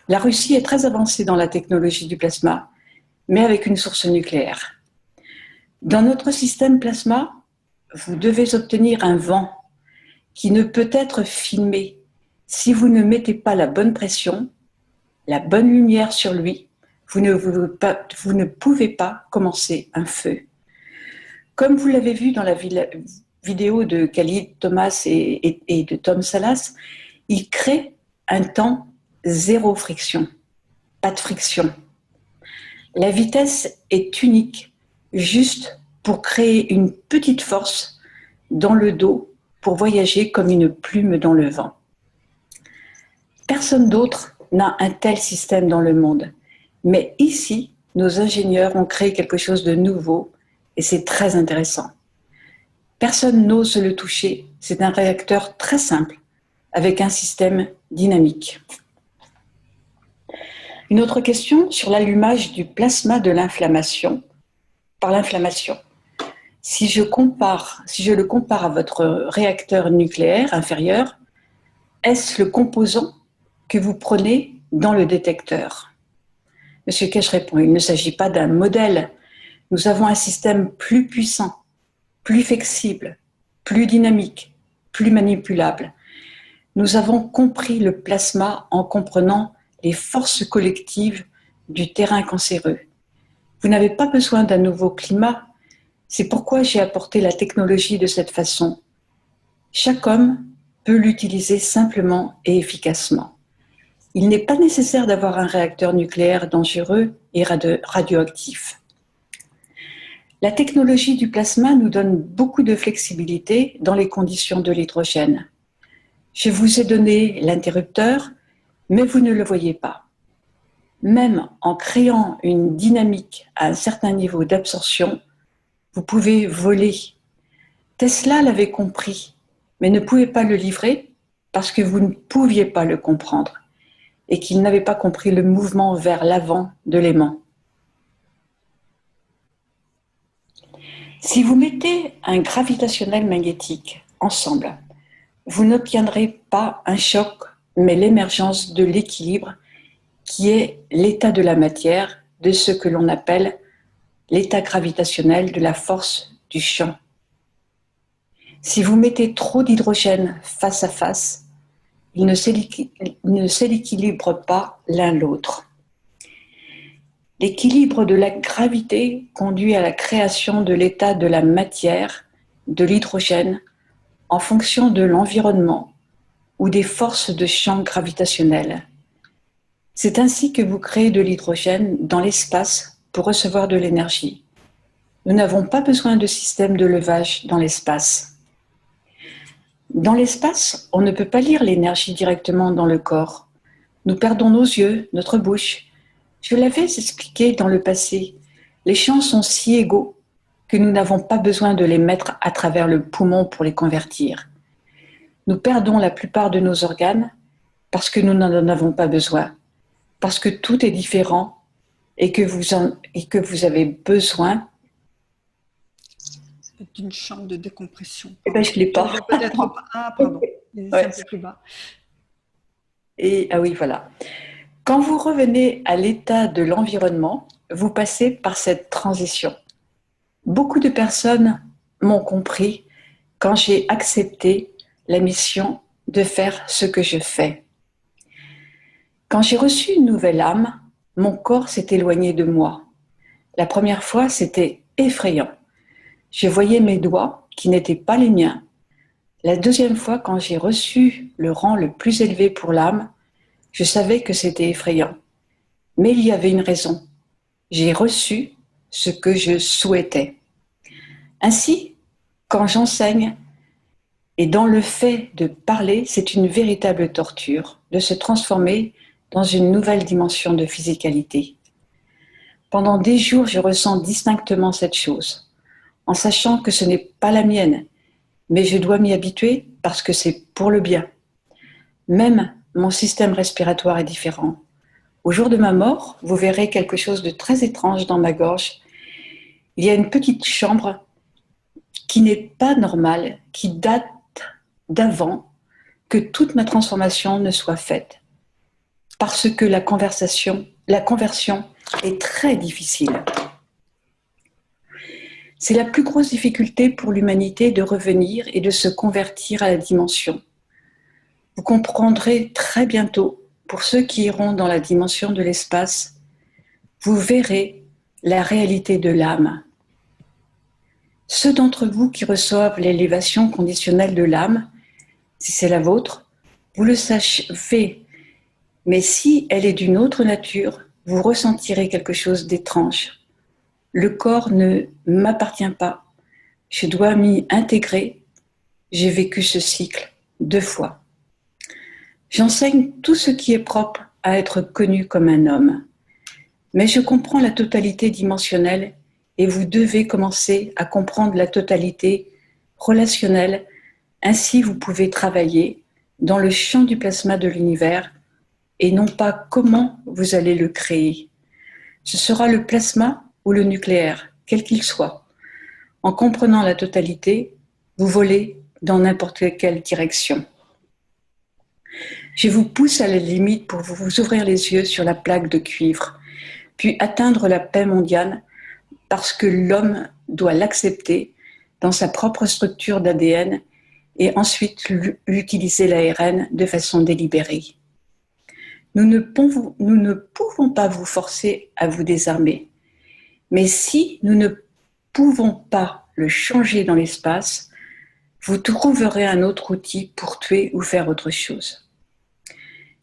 La Russie est très avancée dans la technologie du plasma, mais avec une source nucléaire. Dans notre système plasma, vous devez obtenir un vent qui ne peut être filmé si vous ne mettez pas la bonne pression, la bonne lumière sur lui. Vous ne pouvez pas commencer un feu. Comme vous l'avez vu dans la vidéo de Khalid Thomas et de Tom Salas, il crée un temps zéro friction, pas de friction. La vitesse est unique, juste pour créer une petite force dans le dos pour voyager comme une plume dans le vent. Personne d'autre n'a un tel système dans le monde. Mais ici, nos ingénieurs ont créé quelque chose de nouveau et c'est très intéressant. Personne n'ose le toucher. C'est un réacteur très simple avec un système dynamique. Une autre question sur l'allumage du plasma de l'inflammation, par l'inflammation. Si je le compare à votre réacteur nucléaire inférieur, est-ce le composant que vous prenez dans le détecteur? Monsieur Kesch répond, il ne s'agit pas d'un modèle. Nous avons un système plus puissant, plus flexible, plus dynamique, plus manipulable. Nous avons compris le plasma en comprenant les forces collectives du terrain cancéreux. Vous n'avez pas besoin d'un nouveau climat. C'est pourquoi j'ai apporté la technologie de cette façon. Chaque homme peut l'utiliser simplement et efficacement. Il n'est pas nécessaire d'avoir un réacteur nucléaire dangereux et radioactif. La technologie du plasma nous donne beaucoup de flexibilité dans les conditions de l'hydrogène. Je vous ai donné l'interrupteur, mais vous ne le voyez pas. Même en créant une dynamique à un certain niveau d'absorption, vous pouvez voler. Tesla l'avait compris, mais ne pouvait pas le livrer parce que vous ne pouviez pas le comprendre et qu'il n'avait pas compris le mouvement vers l'avant de l'aimant. Si vous mettez un gravitationnel magnétique ensemble, vous n'obtiendrez pas un choc, mais l'émergence de l'équilibre qui est l'état de la matière, de ce que l'on appelle l'état gravitationnel de la force du champ. Si vous mettez trop d'hydrogène face à face, ils ne s'équilibrent pas l'un l'autre. L'équilibre de la gravité conduit à la création de l'état de la matière, de l'hydrogène, en fonction de l'environnement ou des forces de champ gravitationnel. C'est ainsi que vous créez de l'hydrogène dans l'espace pour recevoir de l'énergie. Nous n'avons pas besoin de système de levage dans l'espace. Dans l'espace, on ne peut pas lire l'énergie directement dans le corps. Nous perdons nos yeux, notre bouche. Je l'avais expliqué dans le passé. Les champs sont si égaux que nous n'avons pas besoin de les mettre à travers le poumon pour les convertir. Nous perdons la plupart de nos organes parce que nous n'en avons pas besoin, parce que tout est différent et que vous avez besoin d'une chambre de décompression. Eh bien, je ne l'ai pas. Ah, pardon. C'est Ouais. un peu plus bas. Ah oui, voilà. Quand vous revenez à l'état de l'environnement, vous passez par cette transition. Beaucoup de personnes m'ont compris quand j'ai accepté la mission de faire ce que je fais. Quand j'ai reçu une nouvelle âme, mon corps s'est éloigné de moi. La première fois, c'était effrayant. Je voyais mes doigts qui n'étaient pas les miens. La deuxième fois, quand j'ai reçu le rang le plus élevé pour l'âme, je savais que c'était effrayant. Mais il y avait une raison. J'ai reçu ce que je souhaitais. Ainsi, quand j'enseigne, et dans le fait de parler, c'est une véritable torture, de se transformer dans une nouvelle dimension de physicalité. Pendant des jours, je ressens distinctement cette chose, en sachant que ce n'est pas la mienne, mais je dois m'y habituer parce que c'est pour le bien. Même mon système respiratoire est différent. Au jour de ma mort, vous verrez quelque chose de très étrange dans ma gorge. Il y a une petite chambre qui n'est pas normale, qui date d'avant que toute ma transformation ne soit faite. Parce que la conversion est très difficile. C'est la plus grosse difficulté pour l'humanité de revenir et de se convertir à la dimension. Vous comprendrez très bientôt, pour ceux qui iront dans la dimension de l'espace, vous verrez la réalité de l'âme. Ceux d'entre vous qui reçoivent l'élévation conditionnelle de l'âme, si c'est la vôtre, vous le savez, mais si elle est d'une autre nature, vous ressentirez quelque chose d'étrange. Le corps ne m'appartient pas, je dois m'y intégrer. J'ai vécu ce cycle 2 fois. J'enseigne tout ce qui est propre à être connu comme un homme. Mais je comprends la totalité dimensionnelle et vous devez commencer à comprendre la totalité relationnelle. Ainsi, vous pouvez travailler dans le champ du plasma de l'univers et non pas comment vous allez le créer. Ce sera le plasma ou le nucléaire, quel qu'il soit. En comprenant la totalité, vous volez dans n'importe quelle direction. Je vous pousse à la limite pour vous ouvrir les yeux sur la plaque de cuivre, puis atteindre la paix mondiale parce que l'homme doit l'accepter dans sa propre structure d'ADN et ensuite utiliser l'ARN de façon délibérée. Nous ne pouvons pas vous forcer à vous désarmer, mais si nous ne pouvons pas le changer dans l'espace, vous trouverez un autre outil pour tuer ou faire autre chose.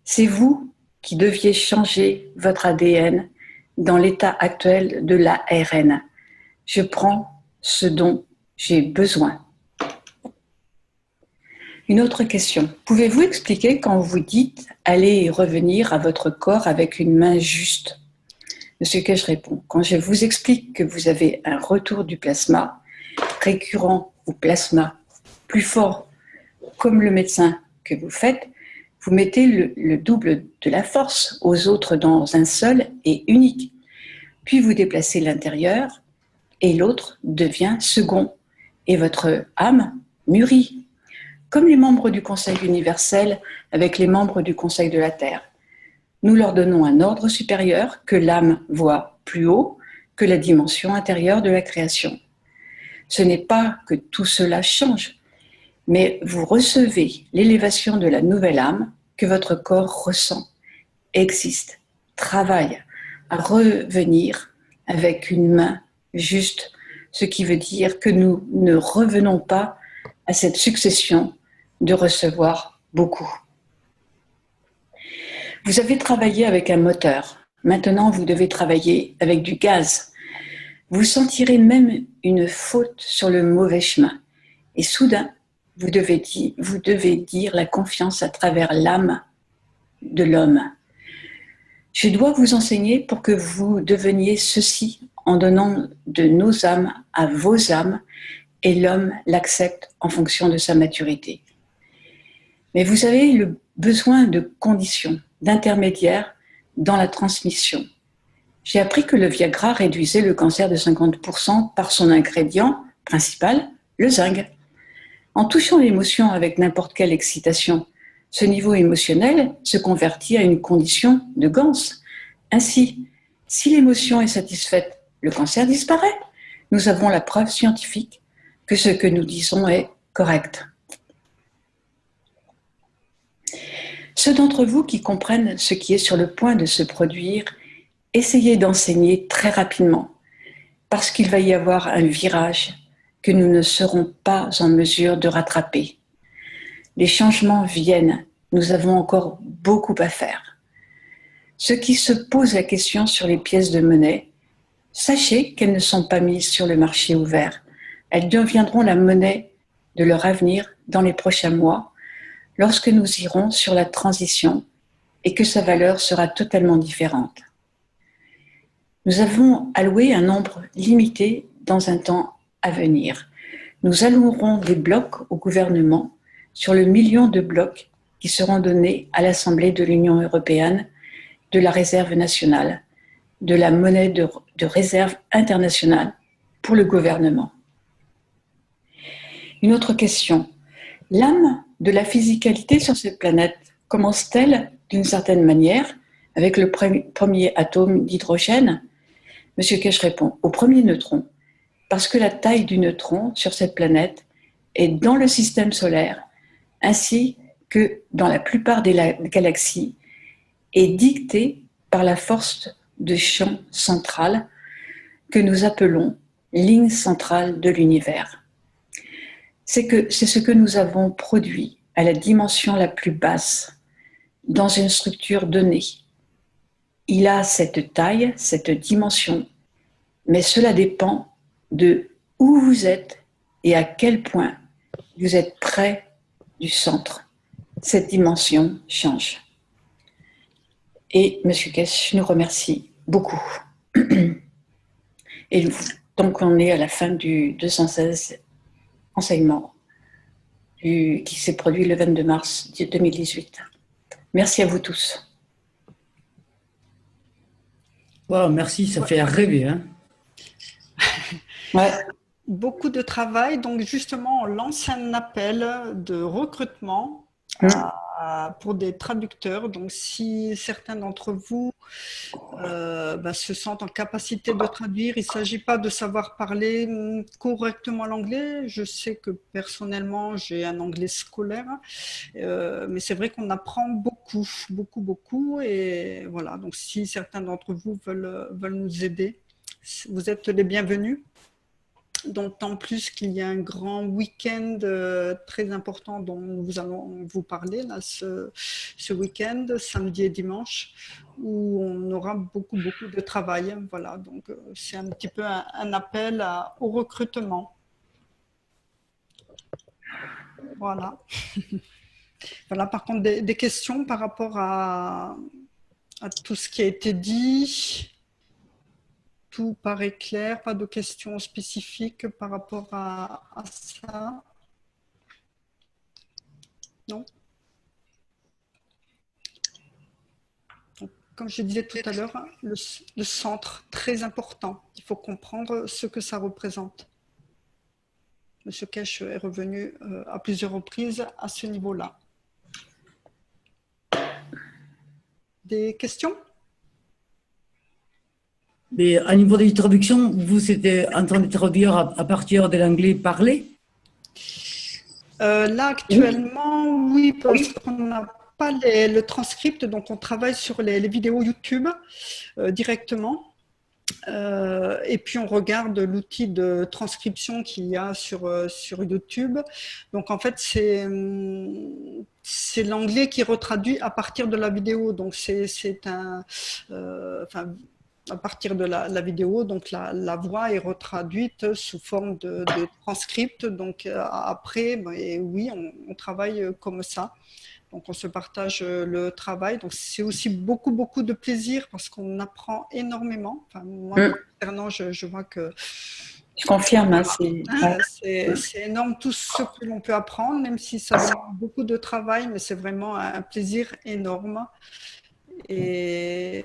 C'est vous qui deviez changer votre ADN dans l'état actuel de l'ARN. Je prends ce dont j'ai besoin. Une autre question. Pouvez-vous expliquer quand vous dites aller et revenir à votre corps avec une main juste? Monsieur Kesh répond. Quand je vous explique que vous avez un retour du plasma, récurrent ou plasma plus fort, comme le médecin que vous faites, vous mettez le double de la force aux autres dans un seul et unique. Puis vous déplacez l'intérieur et l'autre devient second. Et votre âme mûrit. Comme les membres du Conseil universel avec les membres du Conseil de la Terre. Nous leur donnons un ordre supérieur que l'âme voit plus haut que la dimension intérieure de la création. Ce n'est pas que tout cela change, mais vous recevez l'élévation de la nouvelle âme que votre corps ressent, existe, travaille à revenir avec une main juste, ce qui veut dire que nous ne revenons pas à cette succession de recevoir beaucoup. Vous avez travaillé avec un moteur. Maintenant, vous devez travailler avec du gaz. Vous sentirez même une faute sur le mauvais chemin. Et soudain, vous devez dire la confiance à travers l'âme de l'homme. Je dois vous enseigner pour que vous deveniez ceci en donnant de nos âmes à vos âmes et l'homme l'accepte en fonction de sa maturité. Mais vous avez le besoin de conditions, d'intermédiaires dans la transmission. J'ai appris que le Viagra réduisait le cancer de 50% par son ingrédient principal, le zinc. En touchant l'émotion avec n'importe quelle excitation, ce niveau émotionnel se convertit à une condition de Gans. Ainsi, si l'émotion est satisfaite, le cancer disparaît. Nous avons la preuve scientifique que ce que nous disons est correct. Ceux d'entre vous qui comprennent ce qui est sur le point de se produire, essayez d'enseigner très rapidement, parce qu'il va y avoir un virage que nous ne serons pas en mesure de rattraper. Les changements viennent, nous avons encore beaucoup à faire. Ceux qui se posent la question sur les pièces de monnaie, sachez qu'elles ne sont pas mises sur le marché ouvert. Elles deviendront la monnaie de leur avenir dans les prochains mois, lorsque nous irons sur la transition et que sa valeur sera totalement différente. Nous avons alloué un nombre limité dans un temps à venir. Nous allouerons des blocs au gouvernement sur le million de blocs qui seront donnés à l'Assemblée de l'Union européenne, de la Réserve nationale, de la monnaie de réserve internationale pour le gouvernement. Une autre question. L'âme de la physicalité sur cette planète commence-t-elle d'une certaine manière avec le premier atome d'hydrogène? Monsieur Kesh répond au premier neutron, parce que la taille du neutron sur cette planète est dans le système solaire, ainsi que dans la plupart des galaxies, est dictée par la force de champ centrale que nous appelons ligne centrale de l'univers. C'est ce que nous avons produit à la dimension la plus basse, dans une structure donnée. Il a cette taille, cette dimension, mais cela dépend de où vous êtes et à quel point vous êtes près du centre. Cette dimension change. Et M. Kesh nous remercie beaucoup. Et donc on est à la fin du 216 enseignement qui s'est produit le 22 mars 2018. Merci à vous tous. Wow, merci, ça fait rêver. Hein. Ouais. Beaucoup de travail. Donc, justement, on lance un appel de recrutement pour des traducteurs. Donc, si certains d'entre vous se sentent en capacité de traduire, il ne s'agit pas de savoir parler correctement l'anglais. Je sais que personnellement, j'ai un anglais scolaire, mais c'est vrai qu'on apprend beaucoup, beaucoup, beaucoup. Et voilà, donc si certains d'entre vous veulent nous aider, vous êtes les bienvenus. Donc, en plus qu'il y a un grand week-end très important dont nous allons vous parler là, ce week-end, samedi et dimanche, où on aura beaucoup, beaucoup de travail. Voilà, donc c'est un petit peu un appel au recrutement. Voilà. Voilà, par contre, des questions par rapport à tout ce qui a été dit. Tout paraît clair, pas de questions spécifiques par rapport à ça. Non. Donc, comme je disais tout à l'heure, le centre, très important. Il faut comprendre ce que ça représente. Monsieur Kesh est revenu à plusieurs reprises à ce niveau-là. Des questions ? Mais à niveau des traductions, vous étiez en train de traduire à partir de l'anglais parlé? Là, actuellement, oui, parce qu'on n'a pas le transcript, donc on travaille sur les vidéos YouTube directement. Et puis on regarde l'outil de transcription qu'il y a sur YouTube. Donc en fait, c'est l'anglais qui retraduit à partir de la vidéo. Donc c'est à partir de la vidéo, donc la voix est retraduite sous forme de transcript. Donc après, oui, on travaille comme ça. Donc on se partage le travail. Donc c'est aussi beaucoup, beaucoup de plaisir parce qu'on apprend énormément. Enfin, moi, concernant, je vois que… Je confirme. Hein, c'est énorme tout ce que l'on peut apprendre, même si ça demande beaucoup de travail, mais c'est vraiment un plaisir énorme. Et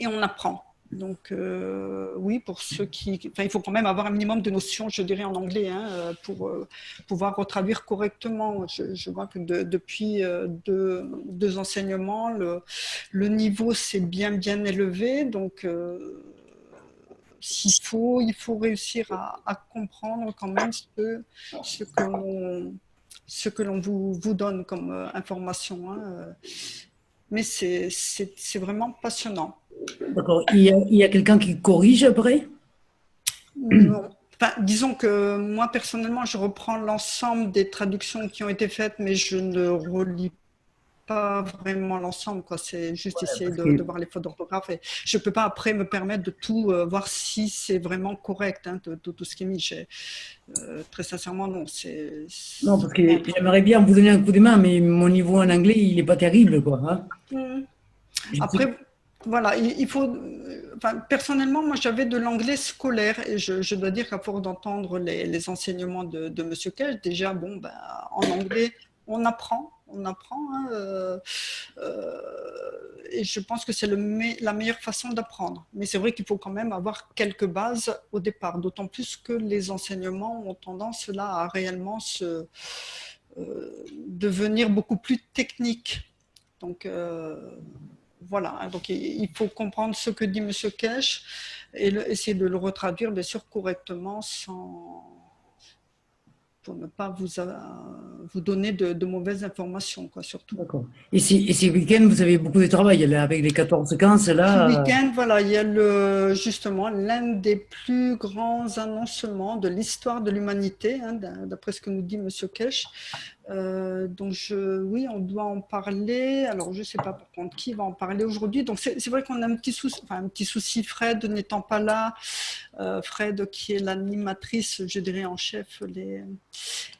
on apprend. Donc oui, pour ceux qui… Enfin, il faut quand même avoir un minimum de notions, je dirais, en anglais pour pouvoir retraduire correctement. Je vois que depuis deux enseignements, le niveau s'est bien élevé. Donc il faut réussir à comprendre quand même ce que l'on vous donne comme information. Hein. Mais c'est vraiment passionnant. D'accord. Il y a quelqu'un qui corrige après? Non. Enfin, disons que moi, personnellement, je reprends l'ensemble des traductions qui ont été faites, mais je ne relis pas vraiment l'ensemble. C'est juste essayer de voir les fautes d'orthographe. Et je ne peux pas après me permettre de tout voir si c'est vraiment correct, hein, tout ce qui est mis. Très sincèrement, non. Non, parce que j'aimerais bien vous donner un coup de main, mais mon niveau en anglais, il n'est pas terrible, quoi. Hein. Après… Voilà, il faut. Enfin, personnellement, moi, j'avais de l'anglais scolaire et je dois dire qu'à force d'entendre les enseignements de Monsieur Kesh, déjà, en anglais, on apprend. Hein, et je pense que c'est la meilleure façon d'apprendre. Mais c'est vrai qu'il faut quand même avoir quelques bases au départ, d'autant plus que les enseignements ont tendance là à réellement devenir beaucoup plus techniques. Donc voilà, donc il faut comprendre ce que dit Monsieur Kesh et essayer de le retraduire bien sûr correctement pour ne pas vous donner de mauvaises informations, surtout. D'accord. Et ces week-ends, vous avez beaucoup de travail là, avec les 14-15 là. Ce week-end, voilà, il y a justement l'un des plus grands annoncements de l'histoire de l'humanité, hein, d'après ce que nous dit Monsieur Kesh. Donc oui, on doit en parler. Alors je ne sais pas par contre qui va en parler aujourd'hui. Donc c'est vrai qu'on a un petit souci, Fred n'étant pas là. Fred qui est l'animatrice, je dirais en chef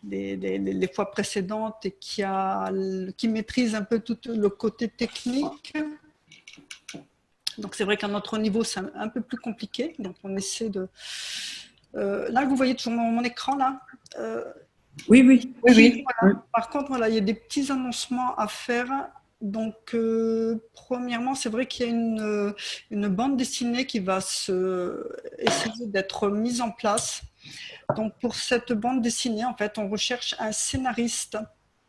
les fois précédentes et qui maîtrise un peu tout le côté technique. Donc c'est vrai qu'à notre niveau c'est un peu plus compliqué. Donc on essaie de… là vous voyez toujours mon écran là. Oui. Voilà. Par contre, voilà, il y a des petits annoncements à faire Donc, premièrement, c'est vrai qu'il y a une bande dessinée qui va essayer d'être mise en place. Donc, pour cette bande dessinée, en fait, on recherche un scénariste.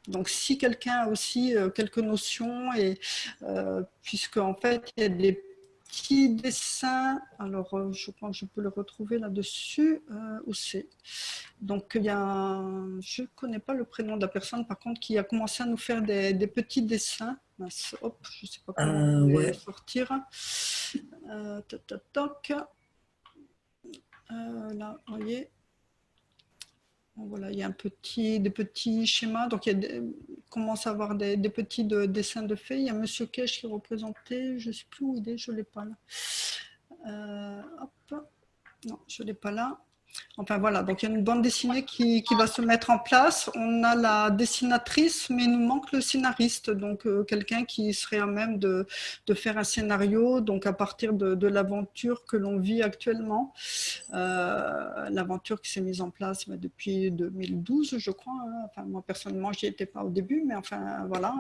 Donc, si quelqu'un a aussi quelques notions, et puisque en fait, il y a des petits dessins. Alors, je crois que je peux le retrouver là-dessus. Où c'est? Donc, il y a je ne connais pas le prénom de la personne, par contre, qui a commencé à nous faire des petits dessins. Mince, hop, je ne sais pas comment les ouais. sortir. Toc, toc, toc. Là, vous voyez. Bon, voilà, il y a des petits schémas. Donc, il commence à avoir des petits dessins de faits. Il y a Monsieur Kesh qui est représenté. Je ne sais plus où il est, je ne l'ai pas là. Hop. Non, je ne l'ai pas là. Enfin voilà, donc il y a une bande dessinée qui va se mettre en place. On a la dessinatrice, mais il nous manque le scénariste, donc quelqu'un qui serait à même de faire un scénario, donc à partir de l'aventure que l'on vit actuellement. L'aventure qui s'est mise en place depuis 2012, je crois. Hein. Enfin, moi personnellement, j'y étais pas au début, mais enfin voilà.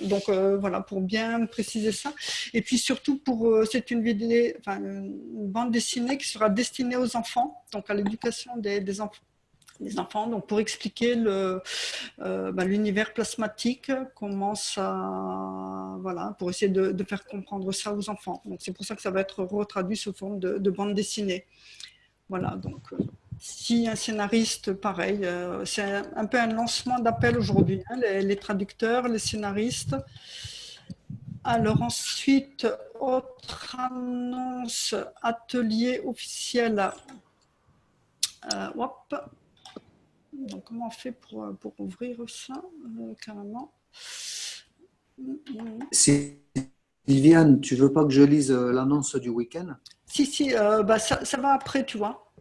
Donc voilà, pour bien préciser ça. Et puis surtout, c'est une vidéo, enfin, une bande dessinée qui sera destinée aux enfants, donc à l'éducation des enfants. Les enfants, donc pour expliquer l'univers plasmatique, comment ça, voilà, pour essayer de faire comprendre ça aux enfants. Donc c'est pour ça que ça va être retraduit sous forme de bande dessinée. Voilà, donc si un scénariste, pareil, c'est un peu un lancement d'appel aujourd'hui, hein, les traducteurs, les scénaristes. Alors ensuite, autre annonce, atelier officiel. Hop. Donc comment on fait pour ouvrir ça carrément? Sylviane, tu veux pas que je lise l'annonce du week-end? Si, ça va après, tu vois.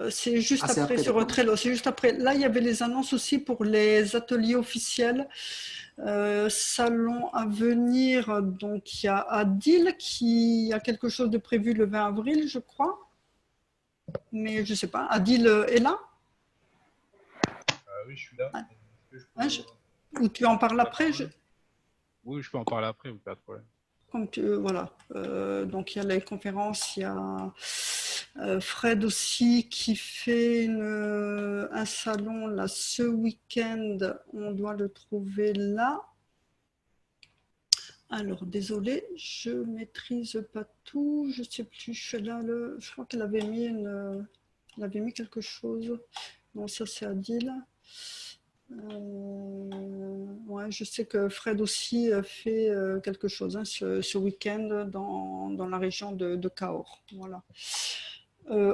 C'est juste après sur Trello. C'est juste après. Là, il y avait les annonces aussi pour les ateliers officiels. Salon à venir. Donc, il y a Adil qui a quelque chose de prévu le 20 avril, je crois. Mais je ne sais pas. Adil est là? Oui, je suis là. Ou tu en parles après? Oui, je peux en parler après, pas de problème. Voilà. Donc, il y a les conférences, il y a Fred aussi qui fait un salon là, ce week-end. On doit le trouver là. Alors, désolé, je ne maîtrise pas tout. Je ne sais plus. Je crois qu'elle avait mis quelque chose. Bon, ça, c'est Adil. Ouais, je sais que Fred aussi fait quelque chose hein, ce week-end dans la région de Cahors. Voilà.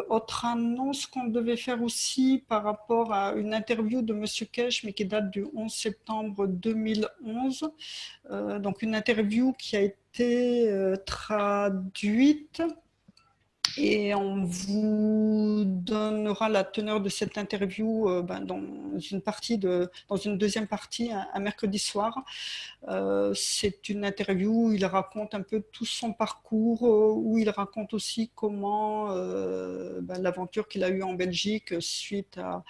Autre annonce qu'on devait faire aussi par rapport à une interview de Monsieur Kesh, mais qui date du 11 septembre 2011. Donc une interview qui a été traduite. Et on vous donnera la teneur de cette interview dans une deuxième partie, un mercredi soir. C'est une interview où il raconte un peu tout son parcours, où il raconte aussi comment l'aventure qu'il a eue en Belgique suite à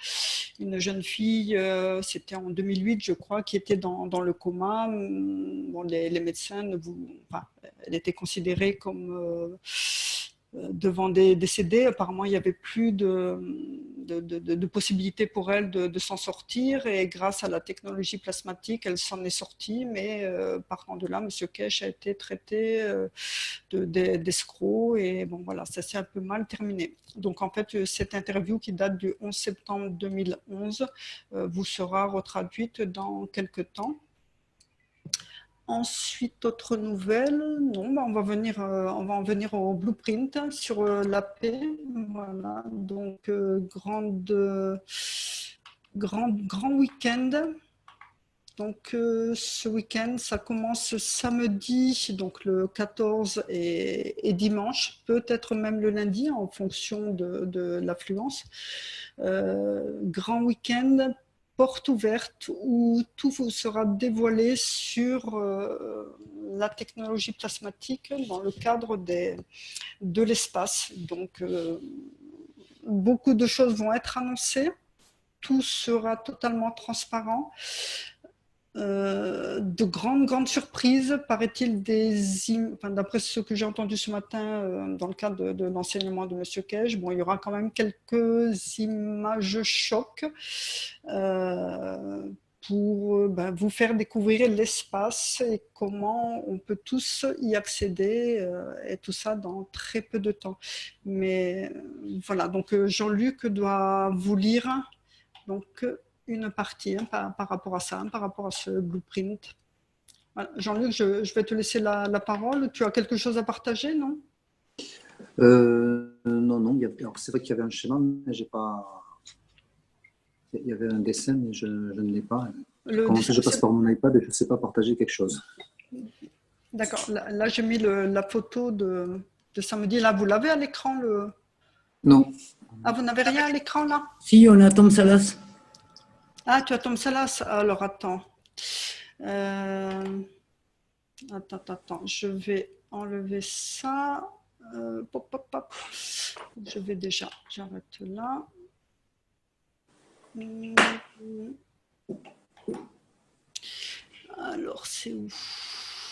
une jeune fille, c'était en 2008 je crois, qui était dans le coma. Bon, les médecins, elle était considérée comme... devant des décédés, apparemment il n'y avait plus de possibilité pour elle de s'en sortir, et grâce à la technologie plasmatique, elle s'en est sortie, mais partant de là, M. Kesh a été traité d'escroc, et bon voilà, ça s'est un peu mal terminé. Donc en fait, cette interview qui date du 11 septembre 2011 vous sera retraduite dans quelques temps. Ensuite, autre nouvelle, non, on va en venir au blueprint sur la paix. Voilà, donc grand week-end. Donc ce week-end, ça commence samedi, donc le 14 et dimanche, peut-être même le lundi en fonction de l'affluence. Grand week-end, porte ouverte, où tout vous sera dévoilé sur la technologie plasmatique dans le cadre de l'espace. Donc, beaucoup de choses vont être annoncées. Tout sera totalement transparent. de grandes surprises, paraît-il, d'après ce que j'ai entendu ce matin dans le cadre de l'enseignement de M. Kej, bon, il y aura quand même quelques images chocs pour vous faire découvrir l'espace et comment on peut tous y accéder et tout ça dans très peu de temps. Mais voilà, donc Jean-Luc doit vous lire donc une partie par rapport à ça, par rapport à ce blueprint. Voilà. Jean-Luc, je vais te laisser la parole. Tu as quelque chose à partager, non? Non. C'est vrai qu'il y avait un schéma, mais j'ai pas. Il y avait un dessin, mais je ne l'ai pas. Comment je passe par mon iPad et je ne sais pas partager quelque chose. D'accord. Là j'ai mis la photo de samedi. Là, vous l'avez à l'écran Non. Ah, vous n'avez rien à l'écran là? Si, on a Tom Salas. Ah, tu as Tom Salas. Alors, attends. Attends. Je vais enlever ça. Pop. Je vais déjà. J'arrête là. Alors, c'est où?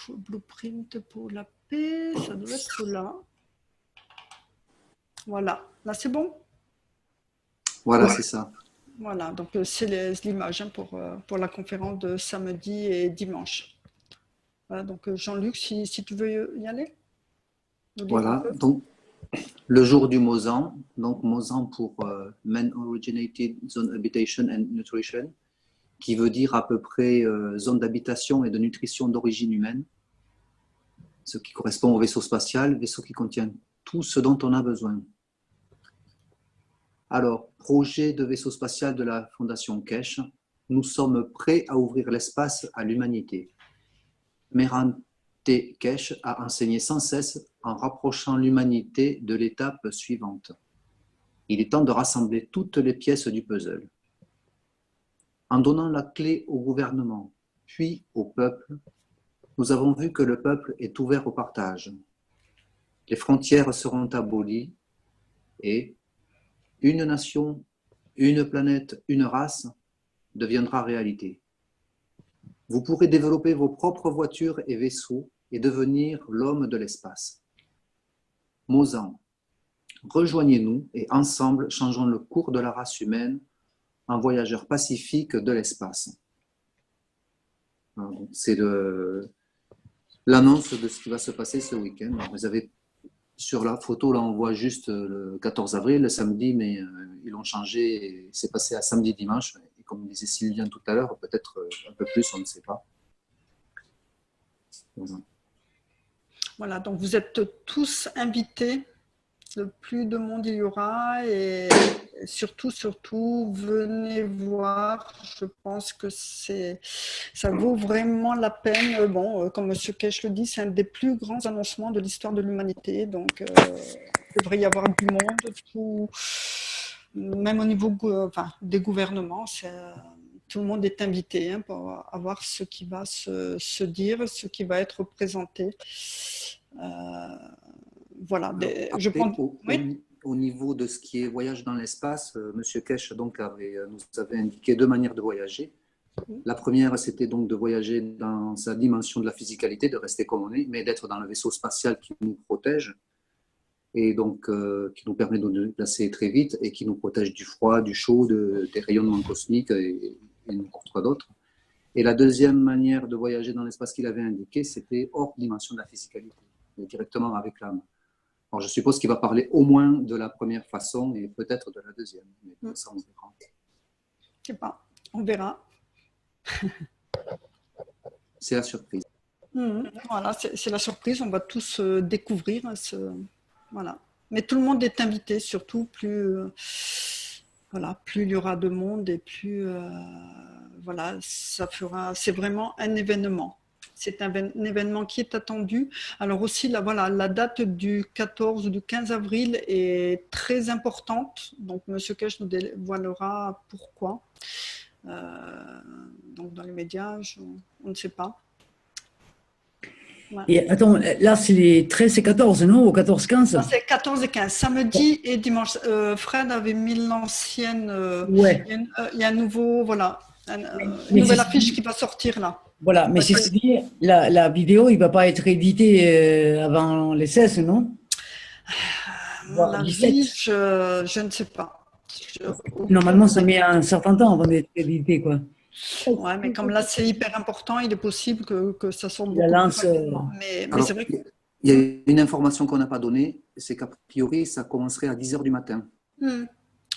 Blueprint pour la paix. Ça doit être là. Voilà. Là, c'est bon? Voilà, c'est ça. Voilà, donc c'est l'image pour la conférence de samedi et dimanche. Voilà, donc Jean-Luc, si tu veux y aller. Voilà, donc le jour du Mozan, donc Mozan pour Man Originated Zone Habitation and Nutrition, qui veut dire à peu près zone d'habitation et de nutrition d'origine humaine, ce qui correspond au vaisseau spatial, vaisseau qui contient tout ce dont on a besoin. Alors, projet de vaisseau spatial de la Fondation Kesh, nous sommes prêts à ouvrir l'espace à l'humanité. Meran T. Kesh a enseigné sans cesse en rapprochant l'humanité de l'étape suivante. Il est temps de rassembler toutes les pièces du puzzle. En donnant la clé au gouvernement, puis au peuple, nous avons vu que le peuple est ouvert au partage. Les frontières seront abolies et une nation, une planète, une race deviendra réalité. Vous pourrez développer vos propres voitures et vaisseaux et devenir l'homme de l'espace. Mozan, rejoignez-nous et ensemble changeons le cours de la race humaine en voyageurs pacifiques de l'espace. C'est l'annonce de ce qui va se passer ce week-end. Vous avez sur la photo, là, on voit juste le 14 avril, le samedi, mais ils l'ont changé et c'est passé à samedi-dimanche. Et comme disait Sylviane tout à l'heure, peut-être un peu plus, on ne sait pas. Voilà, donc vous êtes tous invités. Le plus de monde il y aura et surtout, venez voir. Je pense que ça vaut vraiment la peine. Bon, comme M. Kesh le dit, c'est un des plus grands annoncements de l'histoire de l'humanité. Donc, il devrait y avoir du monde, même au niveau des gouvernements. Tout le monde est invité pour avoir ce qui va se dire, ce qui va être présenté. Voilà. Après, au niveau de ce qui est voyage dans l'espace, M. Kesh donc nous avait indiqué deux manières de voyager. La première, c'était donc de voyager dans sa dimension de la physicalité, de rester comme on est, mais d'être dans le vaisseau spatial qui nous protège et donc qui nous permet de nous déplacer très vite et qui nous protège du froid, du chaud, des rayonnements cosmiques et n'importe quoi d'autre. Et la deuxième manière de voyager dans l'espace qu'il avait indiqué, c'était hors dimension de la physicalité, directement avec l'âme. Alors, je suppose qu'il va parler au moins de la première façon et peut-être de la deuxième. Mais ça, on verra. Je ne sais pas, on verra. C'est la surprise. Voilà, c'est la surprise. On va tous découvrir. Voilà. Mais tout le monde est invité, surtout plus il y aura de monde et plus voilà, c'est vraiment un événement. C'est un événement qui est attendu. Alors aussi, la date du 14 ou du 15 avril est très importante. Donc, M. Kesh nous dévoilera pourquoi. Donc, dans les médias, on ne sait pas. Ouais. Et attends, là, c'est les 13 et 14, non? Ou 14-15? C'est 14 et 15, samedi et dimanche. Fred avait mis l'ancienne. Ouais. Il y a un nouveau, voilà. une nouvelle affiche qui va sortir là. Voilà, mais c'est dit, la vidéo, il ne va pas être édité avant les 16, non? À mon Voire avis, 17. je ne sais pas. Normalement, ça met un certain temps avant d'être édité, quoi. Ouais, mais comme là, c'est hyper important, il est possible que ça sorte La beaucoup lance, plus rapidement. Mais Alors, c'est vrai que... il y a une information qu'on n'a pas donnée, c'est qu'a priori, ça commencerait à 10 h du matin.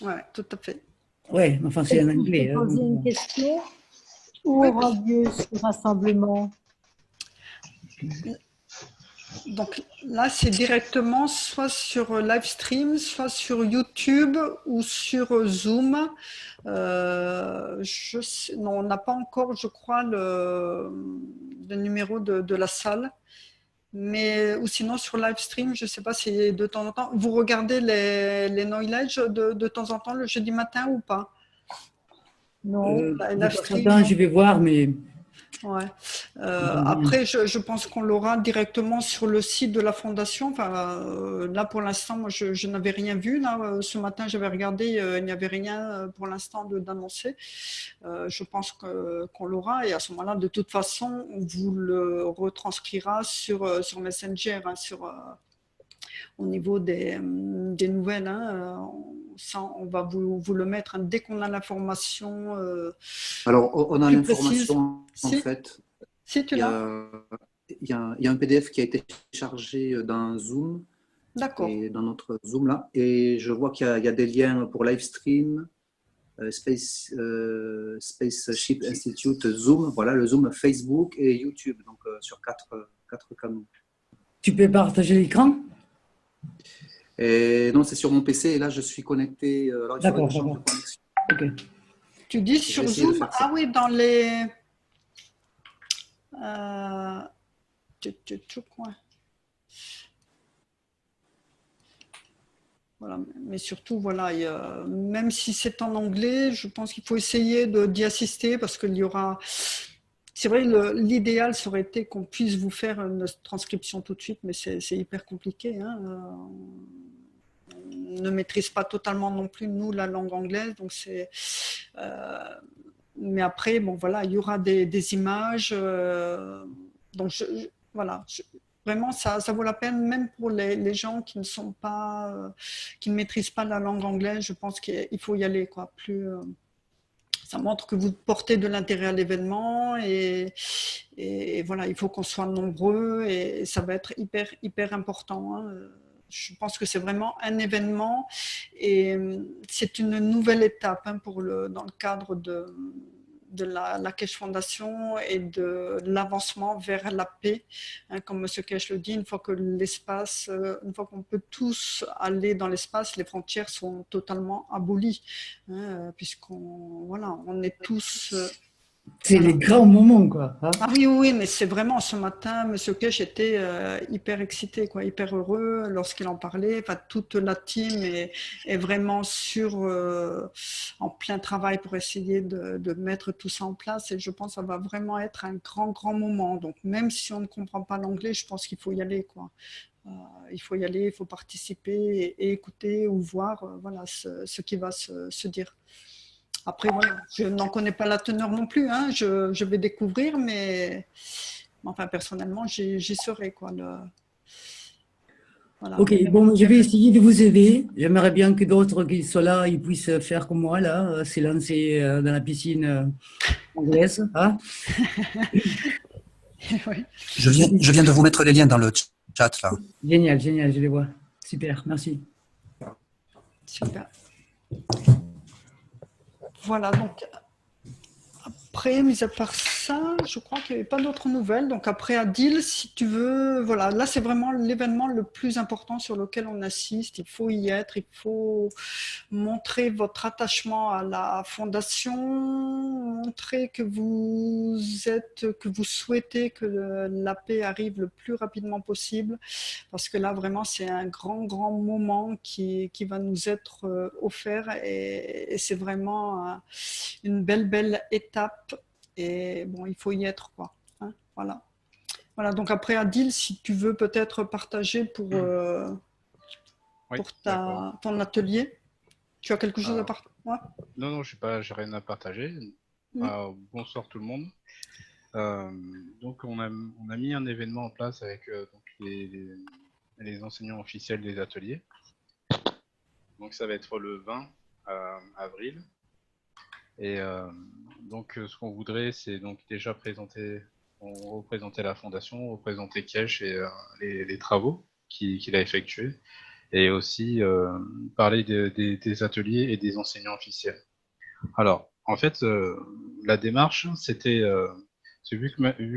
Ouais, tout à fait. Ouais, enfin, c'est en anglais. Je peux poser une question. Où aura lieu ce rassemblement? Donc là, c'est directement soit sur Livestream, soit sur YouTube ou sur Zoom. Non, on n'a pas encore, je crois, le numéro de la salle. Mais, ou sinon sur Livestream, je ne sais pas si de temps en temps, vous regardez les knowledge de temps en temps le jeudi matin ou pas? Non, De temps en Livestream, temps, non. je vais voir, mais... Ouais. Après, je pense qu'on l'aura directement sur le site de la fondation. Enfin, là, pour l'instant, moi, je n'avais rien vu. Là, ce matin, j'avais regardé, il n'y avait rien pour l'instant d'annoncé. Je pense qu'on l'aura et à ce moment-là, de toute façon, on vous le retranscrira sur Messenger, hein, au niveau des nouvelles. Hein, ça, on va vous le mettre hein, dès qu'on a l'information. Alors, on a plus précise. l'information, en Si. fait. Si tu l'as. Il y a un PDF qui a été chargé dans Zoom. D'accord. Et dans notre Zoom là. Et je vois qu'il y a des liens pour Livestream, Spaceship Institute, Zoom, voilà, le Zoom Facebook et YouTube, donc sur quatre canaux. Tu peux partager l'écran? Et non, c'est sur mon PC et là je suis connecté. Alors, il faudrait que je change de connexion. Okay. Tu dis sur Zoom? Ah oui, dans les. Voilà. Mais surtout, voilà, même si c'est en anglais, je pense qu'il faut essayer d'y assister parce qu'il y aura. C'est vrai, l'idéal ça aurait été qu'on puisse vous faire une transcription tout de suite, mais c'est hyper compliqué. Hein. On ne maîtrise pas totalement non plus, nous, la langue anglaise. Donc mais après, bon, voilà, il y aura des images. Donc, voilà. Vraiment, ça vaut la peine, même pour les gens qui ne maîtrisent pas la langue anglaise. Je pense qu'il faut y aller, quoi. Ça montre que vous portez de l'intérêt à l'événement et voilà, il faut qu'on soit nombreux et ça va être hyper important. Hein. Je pense que c'est vraiment un événement et c'est une nouvelle étape hein, dans le cadre de la Keshe Foundation et de l'avancement vers la paix. Hein, comme M. Keshe le dit, une fois qu'on peut tous aller dans l'espace, les frontières sont totalement abolies, hein, on est tous... C'est les grands moments, quoi. Hein. Ah oui, mais c'est vraiment, ce matin, M. Keshe était hyper excité, quoi, hyper heureux lorsqu'il en parlait. Enfin, toute la team est vraiment en plein travail pour essayer de mettre tout ça en place. Et je pense que ça va vraiment être un grand moment. Donc, même si on ne comprend pas l'anglais, je pense qu'il faut y aller, quoi. Il faut y aller, il faut participer et écouter ou voir voilà, ce qui va se dire. Après, voilà, je n'en connais pas la teneur non plus, hein. Je vais découvrir, mais enfin, personnellement, j'y serai, quoi. Voilà. Ok, bon, je vais essayer de vous aider. J'aimerais bien que d'autres qui soient là, ils puissent faire comme moi, là, se lancer dans la piscine anglaise. Hein. Oui. Je viens de vous mettre les liens dans le chat, là. Génial, je les vois. Super, merci. Super. Voilà, donc après, mis à part ça, je crois qu'il n'y avait pas d'autres nouvelles. Donc après, Adil, si tu veux, voilà, là c'est vraiment l'événement le plus important sur lequel on assiste. Il faut y être, il faut montrer votre attachement à la fondation, montrer que vous souhaitez que la paix arrive le plus rapidement possible, parce que là vraiment c'est un grand moment qui va nous être offert et c'est vraiment une belle étape. Et bon, il faut y être, quoi. Hein, voilà, donc après, Adil, si tu veux peut-être partager pour ton atelier, tu as quelque chose à partager? Ouais. Non, j'ai rien à partager. Bonsoir tout le monde. Donc on a mis un événement en place avec donc les enseignants officiels des ateliers. Donc ça va être le 20 avril. Et donc ce qu'on voudrait, c'est donc déjà représenter la fondation, représenter Kesh et les travaux qu'il a effectués, et aussi parler des ateliers et des enseignants officiels. Alors, en fait, la démarche, c'était, c'est vu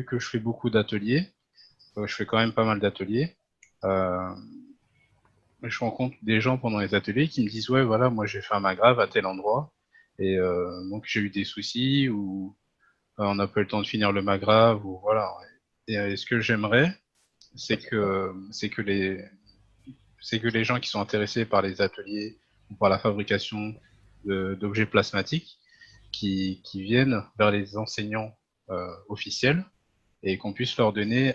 que je fais beaucoup d'ateliers, je fais quand même pas mal d'ateliers, je rencontre des gens pendant les ateliers qui me disent « Ouais, voilà, moi j'ai fait un magrave à tel endroit, et donc j'ai eu des soucis, ou on n'a pas eu le temps de finir le magrave, ou voilà. » Et ce que j'aimerais, c'est que les gens qui sont intéressés par les ateliers ou par la fabrication d'objets plasmatiques qui viennent vers les enseignants officiels, et qu'on puisse leur donner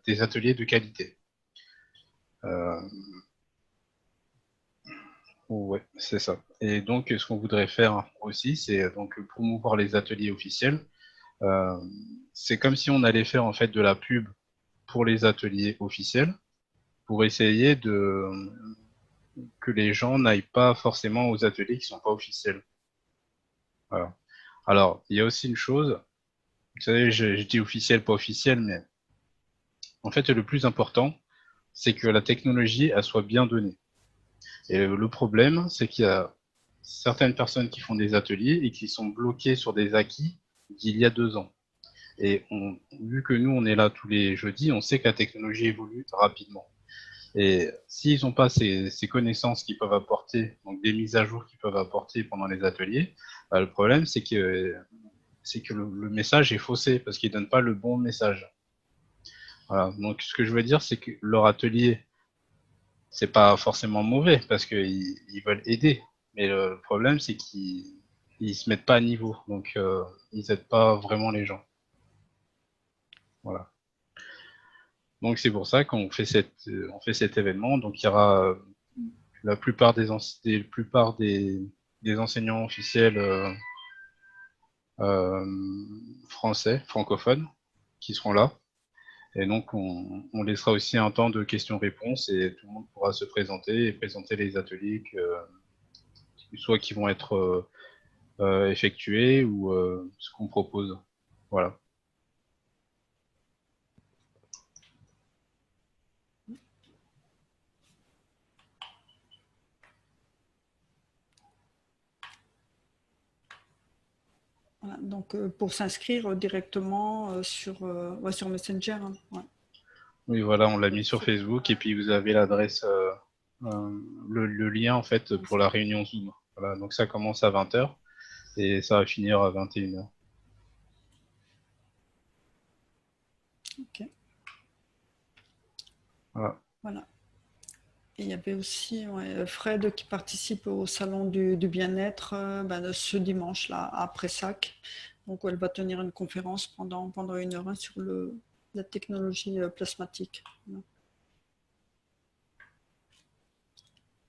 des ateliers de qualité. Ouais, c'est ça. Et donc, ce qu'on voudrait faire aussi, c'est donc promouvoir les ateliers officiels. C'est comme si on allait faire en fait de la pub pour les ateliers officiels, pour essayer que les gens n'aillent pas forcément aux ateliers qui sont pas officiels. Voilà. Alors, il y a aussi une chose, vous savez, je dis officiel, pas officiel, mais en fait, le plus important, c'est que la technologie, elle soit bien donnée. Et le problème, c'est qu'il y a certaines personnes qui font des ateliers et qui sont bloquées sur des acquis d'il y a 2 ans. Et vu que nous, on est là tous les jeudis, on sait que la technologie évolue rapidement. Et s'ils n'ont pas ces connaissances qu'ils peuvent apporter, donc des mises à jour qu'ils peuvent apporter pendant les ateliers, le problème, c'est que le message est faussé, parce qu'ils ne donnent pas le bon message. Voilà. Donc, ce que je veux dire, c'est que leur atelier, c'est pas forcément mauvais, parce qu'ils veulent aider. Mais le problème, c'est qu'ils se mettent pas à niveau. Donc, ils aident pas vraiment les gens. Voilà. Donc, c'est pour ça qu'on fait cet événement. Donc, il y aura la plupart des enseignants officiels français, francophones, qui seront là. Et donc, on laissera aussi un temps de questions-réponses, et tout le monde pourra se présenter et présenter les ateliers soit qui vont être effectués, ou ce qu'on propose. Voilà. Voilà, donc, pour s'inscrire directement sur Messenger. Hein, ouais. Oui, voilà, on l'a mis sur Facebook, et puis vous avez l'adresse, le lien en fait pour la réunion Zoom. Voilà, donc ça commence à 20h et ça va finir à 21h. Ok. Voilà. Voilà. Et il y avait aussi Fred qui participe au salon du bien-être ce dimanche-là à Pressac. Donc, elle va tenir une conférence pendant 1 heure sur la technologie plasmatique.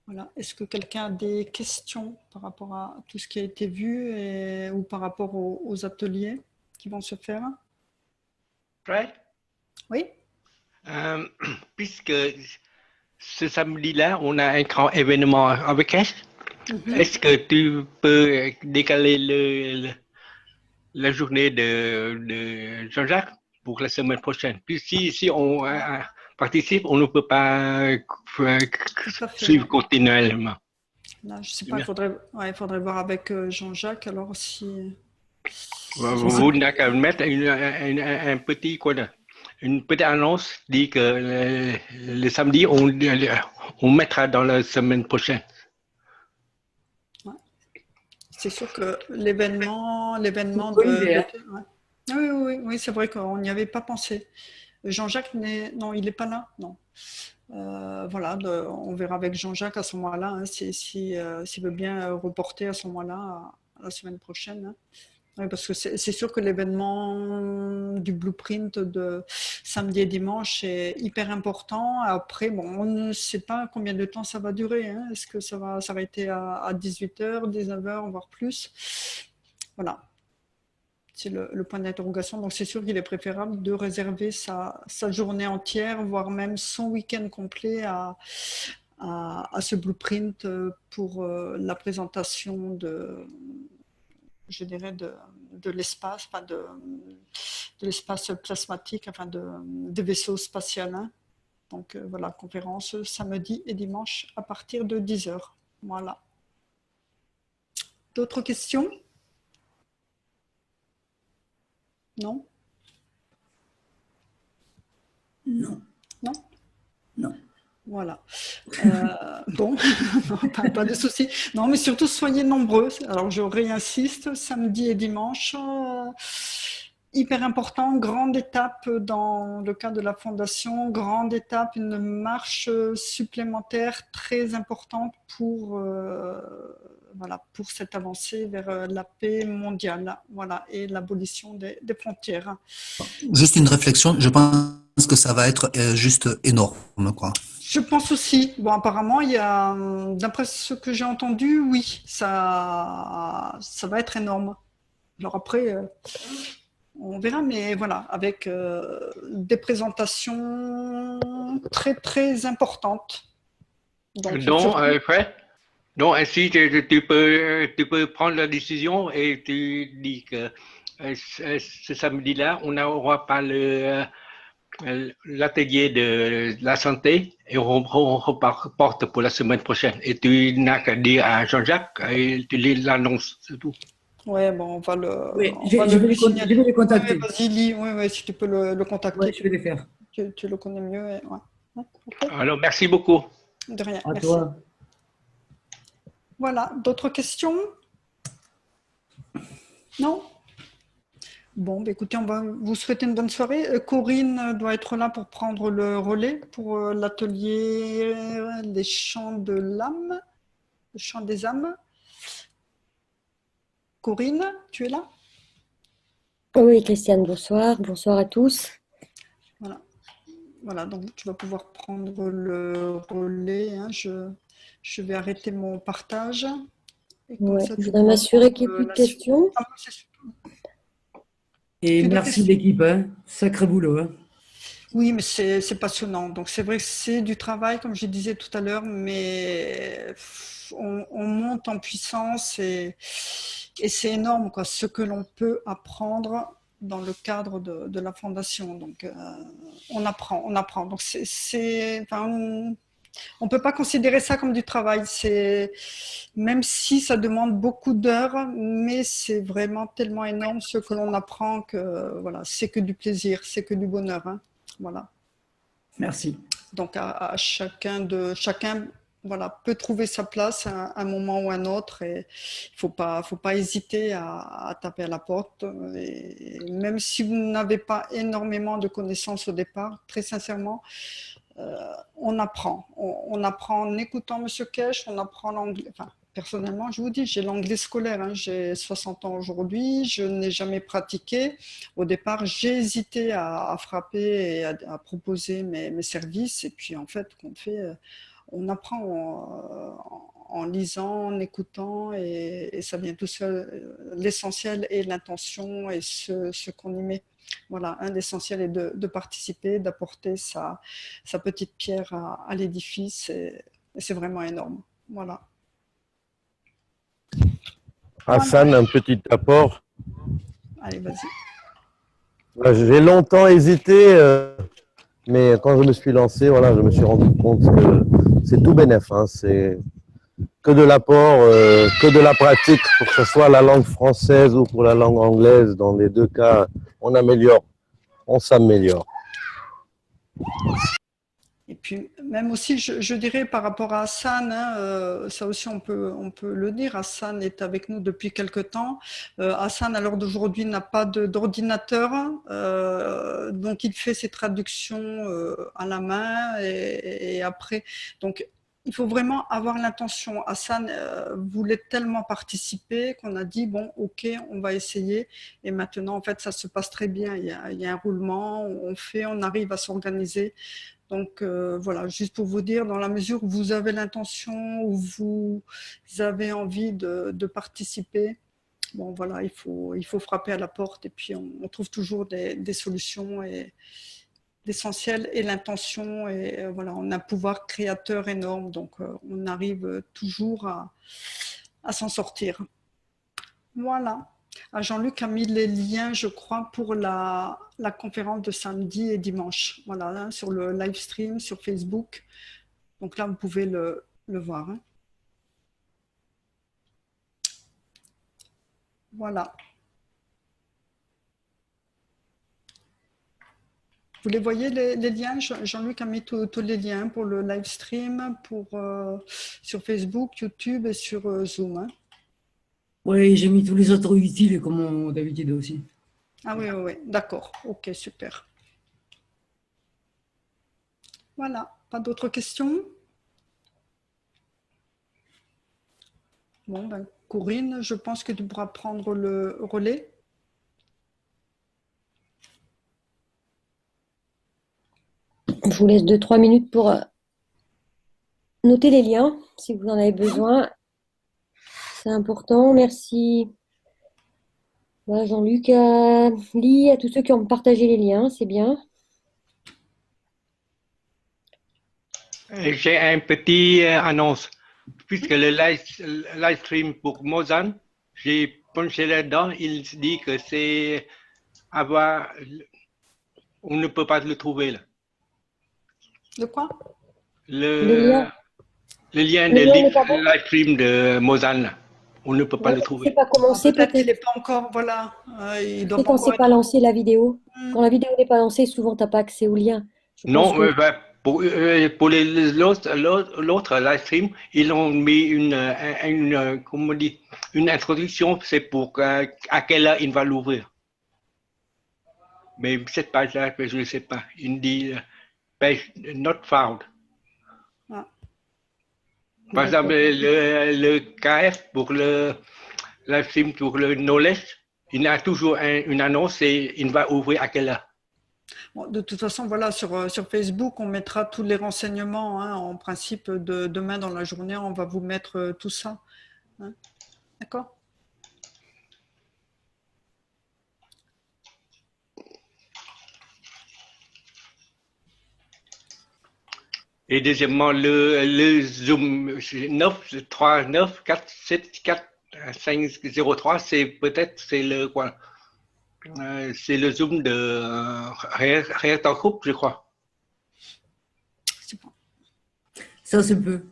Voilà. Est-ce que quelqu'un a des questions par rapport à tout ce qui a été vu, ou par rapport aux ateliers qui vont se faire? Fred? Oui. Puisque ce samedi-là, on a un grand événement avec Kesh. Est-ce que tu peux décaler la journée de Jean-Jacques pour la semaine prochaine? Puis si on participe, on ne peut pas suivre continuellement. Là, je ne sais pas, il faudrait voir avec Jean-Jacques, alors si... Vous n'avez qu'à mettre une petite annonce dit que le samedi, on mettra dans la semaine prochaine. Ouais. C'est sûr que l'événement Oui, c'est vrai qu'on n'y avait pas pensé. Jean-Jacques, non, il n'est pas là, non. Voilà, on verra avec Jean-Jacques à ce moment-là, hein, s'il veut bien reporter à ce moment-là, à la semaine prochaine. Hein. Oui, parce que c'est sûr que l'événement du blueprint de samedi et dimanche est hyper important. Après, bon, on ne sait pas combien de temps ça va durer. Hein. Est-ce que ça va s'arrêter à 18h, 19h, voire plus? Voilà. C'est le point d'interrogation. Donc, c'est sûr qu'il est préférable de réserver sa journée entière, voire même son week-end complet à ce blueprint pour la présentation je dirais, de l'espace, enfin de l'espace plasmatique, enfin des vaisseaux spatiaux. Hein. Donc, voilà, conférence samedi et dimanche à partir de 10 h. Voilà. D'autres questions? Non? Non. Non? Non. Voilà. Bon, pas de souci. Non, mais surtout, soyez nombreux. Alors, je réinsiste, samedi et dimanche. Hyper important, grande étape dans le cas de la fondation, grande étape, une marche supplémentaire très importante pour cette avancée vers la paix mondiale, voilà, et l'abolition des frontières. Juste une réflexion, je pense que ça va être juste énorme, quoi. Je pense aussi. Bon, apparemment, d'après ce que j'ai entendu, oui, ça va être énorme. Alors après, on verra, mais voilà, avec des présentations très, très importantes. Donc, Fred, donc ainsi, tu peux prendre la décision et tu dis que ce samedi-là, on n'aura pas l'atelier de la santé et on reporte pour la semaine prochaine. Et tu n'as qu'à dire à Jean-Jacques et tu l'annonces, c'est tout. Ouais, bon, on va le. Oui, je vais les contacter. Ouais, vas-y, lis, ouais, si tu peux le contacter. Ouais, je vais les faire. Tu le connais mieux. Ouais. Okay. Alors, merci beaucoup. De rien. À merci. toi. Voilà, d'autres questions? Non? Bon, bah écoutez, on va vous souhaiter une bonne soirée. Corinne doit être là pour prendre le relais pour l'atelier des chants de l'âme, le chant des âmes. Corinne, tu es là? Oui, Christiane, bonsoir. Bonsoir à tous. Voilà, donc tu vas pouvoir prendre le relais. Hein. Je vais arrêter mon partage. Ouais, je voudrais m'assurer qu'il n'y ait plus de questions. Et merci l'équipe, hein. Sacré boulot. Hein. Oui, mais c'est passionnant. Donc c'est vrai que c'est du travail, comme je disais tout à l'heure, mais on monte en puissance et c'est énorme, quoi, ce que l'on peut apprendre dans le cadre de la fondation. Donc on apprend. Donc on ne peut pas considérer ça comme du travail. Même si ça demande beaucoup d'heures, mais c'est vraiment tellement énorme ce que l'on apprend que voilà, c'est que du plaisir, c'est que du bonheur. Hein. Voilà. Merci. Donc à chacun voilà, peut trouver sa place à un moment ou un autre et il faut pas hésiter à taper à la porte. Et même si vous n'avez pas énormément de connaissances au départ, très sincèrement, on apprend. On apprend en écoutant M. Kesh, on apprend l'anglais. Enfin, personnellement, je vous dis, j'ai l'anglais scolaire. Hein, j'ai 60 ans aujourd'hui, je n'ai jamais pratiqué. Au départ, j'ai hésité à frapper et à proposer mes services. Et puis, en fait, on apprend en lisant, en écoutant, et ça vient tout seul. L'essentiel est l'intention et ce qu'on y met. Voilà, l'essentiel est de participer, d'apporter sa petite pierre à l'édifice, et c'est vraiment énorme. Voilà. Hassan, un petit apport. Allez, vas-y. J'ai longtemps hésité, mais quand je me suis lancé, voilà, je me suis rendu compte que c'est tout bénef. Hein, c'est que de l'apport, que de la pratique, pour que ce soit la langue française ou pour la langue anglaise. Dans les deux cas, on améliore, on s'améliore. Et puis même aussi, je dirais par rapport à Hassan, hein, ça aussi on peut le dire, Hassan est avec nous depuis quelque temps. Hassan à l'heure d'aujourd'hui n'a pas d'ordinateur, donc il fait ses traductions à la main et après. Donc il faut vraiment avoir l'intention. Hassan voulait tellement participer qu'on a dit bon, ok, on va essayer. Et maintenant, en fait, ça se passe très bien. Il y a un roulement, on arrive à s'organiser. Donc voilà, juste pour vous dire, dans la mesure où vous avez l'intention, où vous avez envie de participer, bon, voilà, il faut frapper à la porte et puis on trouve toujours des solutions. Et l'essentiel est l'intention. Et voilà, on a un pouvoir créateur énorme, donc on arrive toujours à s'en sortir. Voilà. Ah, Jean-Luc a mis les liens, je crois, pour la conférence de samedi et dimanche. Voilà, hein, sur le live stream, sur Facebook. Donc là, vous pouvez le voir. Hein. Voilà. Vous les voyez, les liens? Jean-Luc a mis tous les liens pour le live stream, sur Facebook, YouTube et sur Zoom. Hein. Oui, j'ai mis tous les autres utiles comme d'habitude aussi. Ah oui, oui, oui. D'accord. Ok, super. Voilà. Pas d'autres questions? Bon, ben, Corinne, je pense que tu pourras prendre le relais. Je vous laisse 2-3 minutes pour noter les liens, si vous en avez besoin. C'est important. Merci Jean-Luc, à Lee, à tous ceux qui ont partagé les liens, c'est bien. J'ai un petit annonce. Puisque le live stream pour Mozart, j'ai punché là-dedans, il dit que c'est avoir. On ne peut pas le trouver là. De quoi? Le lien de live stream de Mozart, là. On ne peut pas le trouver. Pas commencé, peut-être qu'il n'est pas encore, voilà. Il doit c'est quand c'est pas lancé la vidéo. Quand la vidéo n'est pas lancée, souvent tu n'as pas accès au lien. Non, pour l'autre live stream, ils ont mis comment on dit, une introduction, c'est pour à quelle heure il va l'ouvrir. Mais cette page-là, je ne sais pas. Il dit page not found. Ah. Par exemple, le KF pour le live stream pour le knowledge, il a toujours une annonce et il va ouvrir à quelle heure. Bon, de toute façon, voilà, sur Facebook, on mettra tous les renseignements. Hein, en principe, demain dans la journée, on va vous mettre tout ça. Hein. D'accord? Et deuxièmement, le Zoom 9, 3, 9, 4, 7, 4, 5, 0, 3, c'est peut-être, c'est le quoi? C'est le Zoom de Reactor Group, je crois. Ça, c'est peu.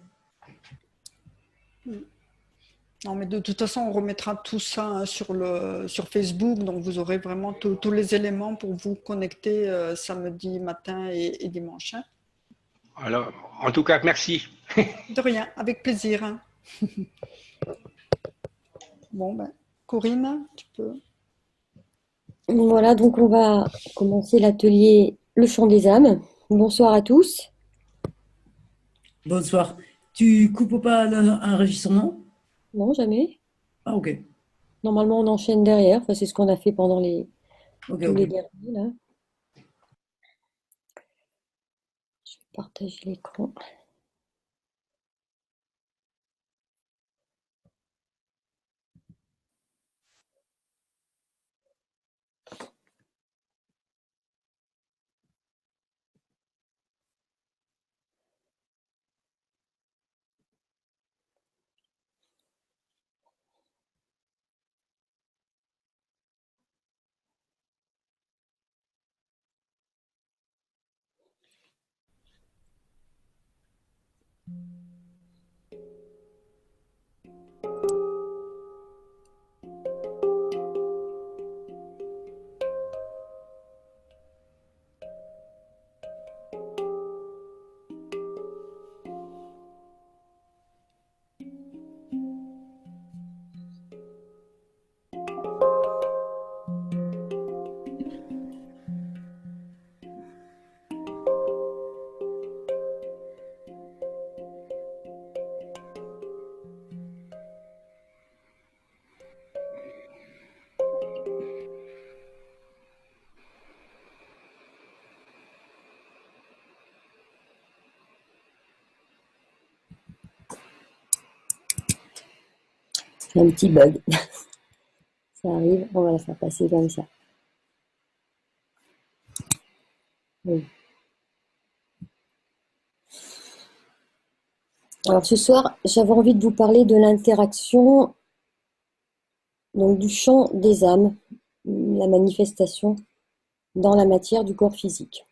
Non, mais de toute façon, on remettra tout ça hein, sur Facebook, donc vous aurez vraiment tous les éléments pour vous connecter samedi matin et dimanche. Hein. Alors, en tout cas, merci. De rien, avec plaisir. Hein. Bon, ben, Corinne, tu peux. Voilà, donc on va commencer l'atelier Le Chant des âmes. Bonsoir à tous. Bonsoir. Tu coupes pas l'enregistrement? Non, jamais. Ah, ok. Normalement, on enchaîne derrière. Enfin, c'est ce qu'on a fait pendant les tous les derniers. Là. Je vais partager l'écran. Un petit bug. Ça arrive, on va la faire passer comme ça. Oui. Alors ce soir, j'avais envie de vous parler de l'interaction, donc du champ des âmes, la manifestation dans la matière du corps physique.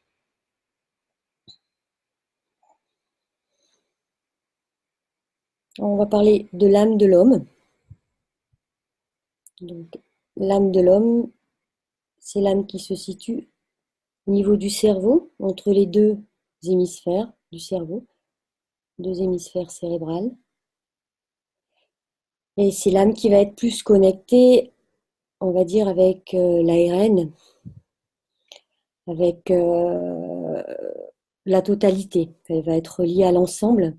On va parler de l'âme de l'homme. Donc, l'âme de l'homme, c'est l'âme qui se situe au niveau du cerveau, entre les deux hémisphères du cerveau, deux hémisphères cérébrales. Et c'est l'âme qui va être plus connectée, on va dire, avec l'ARN, avec la totalité. Elle va être liée à l'ensemble.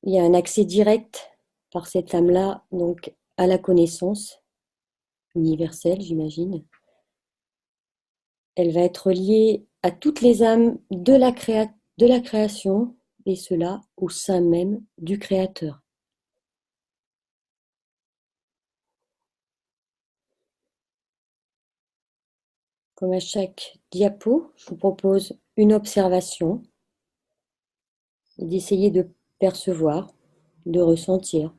Il y a un accès direct par cette âme-là, donc à la connaissance universelle, j'imagine. Elle va être liée à toutes les âmes de la création, et cela au sein même du Créateur. Comme à chaque diapo, je vous propose une observation et d'essayer de percevoir, de ressentir,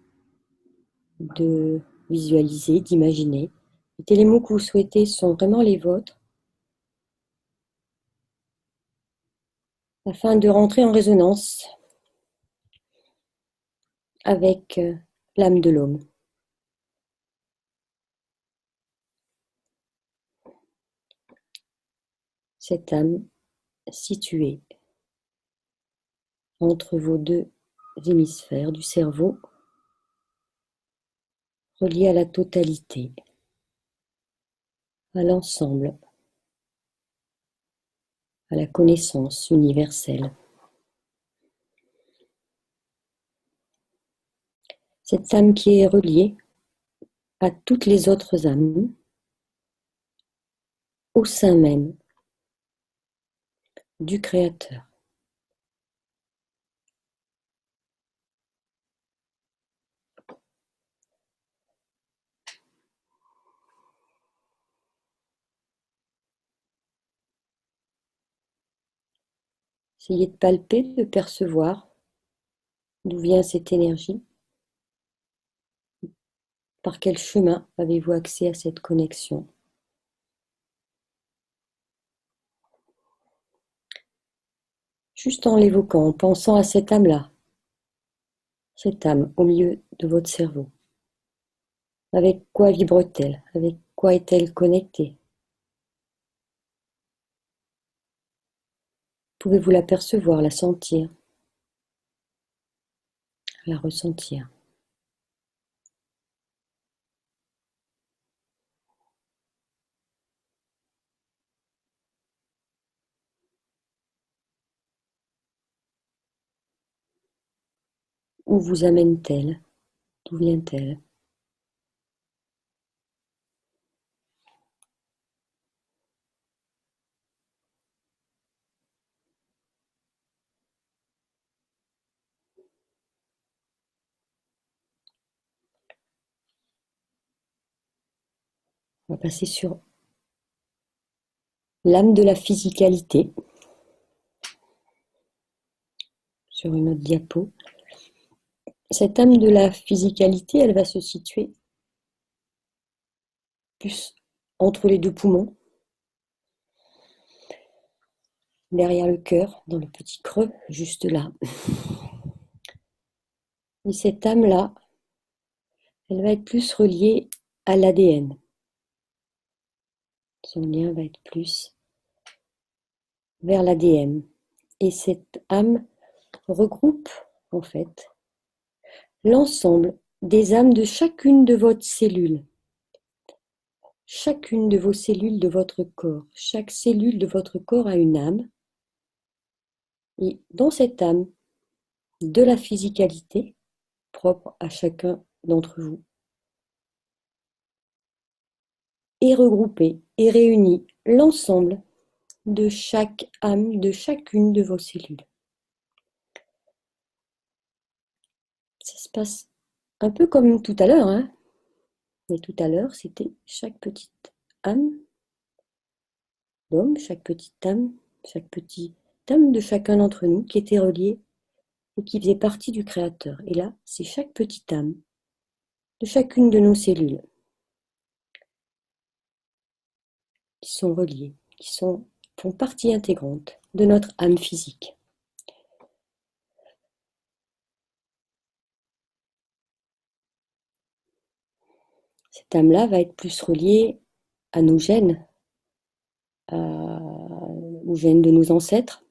de visualiser, d'imaginer. Mettez les mots que vous souhaitez sont vraiment les vôtres, afin de rentrer en résonance avec l'âme de l'homme. Cette âme située entre vos deux hémisphères du cerveau, reliée à la totalité, à l'ensemble, à la connaissance universelle. Cette âme qui est reliée à toutes les autres âmes au sein même du Créateur. Essayez de palper, de percevoir d'où vient cette énergie. Par quel chemin avez-vous accès à cette connexion? Juste en l'évoquant, en pensant à cette âme-là, cette âme au milieu de votre cerveau. Avec quoi vibre-t-elle? Avec quoi est-elle connectée? Pouvez-vous la percevoir, la sentir, la ressentir? Où vous amène-t-elle? D'où vient-elle? On va passer sur l'âme de la physicalité, sur une autre diapo. Cette âme de la physicalité, elle va se situer plus entre les deux poumons, derrière le cœur, dans le petit creux, juste là. Et cette âme-là, elle va être plus reliée à l'ADN. Son lien va être plus vers l'ADN. Et cette âme regroupe, en fait, l'ensemble des âmes de chacune de vos cellules. Chacune de vos cellules de votre corps. Chaque cellule de votre corps a une âme. Et dans cette âme de la physicalité, propre à chacun d'entre vous, est regroupé et réuni l'ensemble de chaque âme de chacune de vos cellules. Ça se passe un peu comme tout à l'heure, hein, Mais tout à l'heure, c'était chaque petite âme d'homme, chaque petite âme de chacun d'entre nous qui était reliée et qui faisait partie du Créateur. Et là, c'est chaque petite âme de chacune de nos cellules qui sont reliées, font partie intégrante de notre âme physique. Cette âme-là va être plus reliée à nos gènes, aux gènes de nos ancêtres.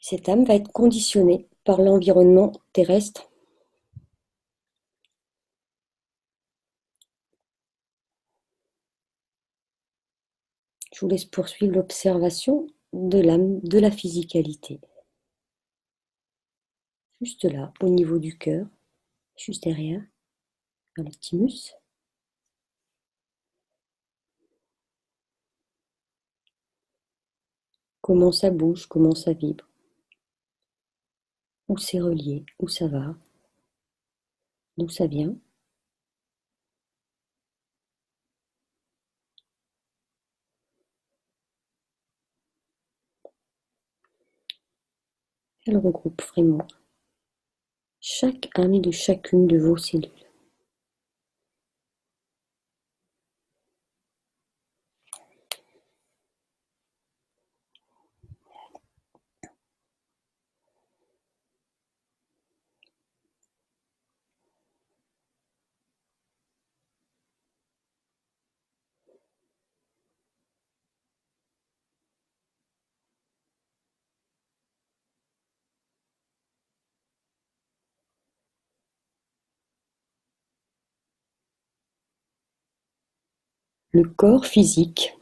Cette âme va être conditionnée par l'environnement terrestre. Je vous laisse poursuivre l'observation de l'âme, de la physicalité. Juste là, au niveau du cœur, juste derrière, dans le thymus. Comment ça bouge, comment ça vibre, où c'est relié, où ça va, d'où ça vient. Elle regroupe vraiment chaque âme de chacune de vos cellules. Le corps physique,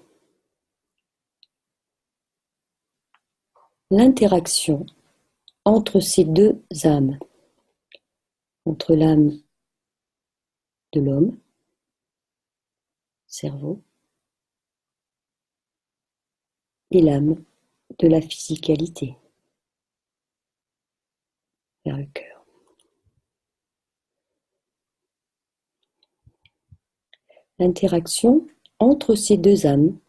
l'interaction entre ces deux âmes, entre l'âme de l'homme, cerveau, et l'âme de la physicalité, vers le cœur. L'interaction entre ces deux âmes,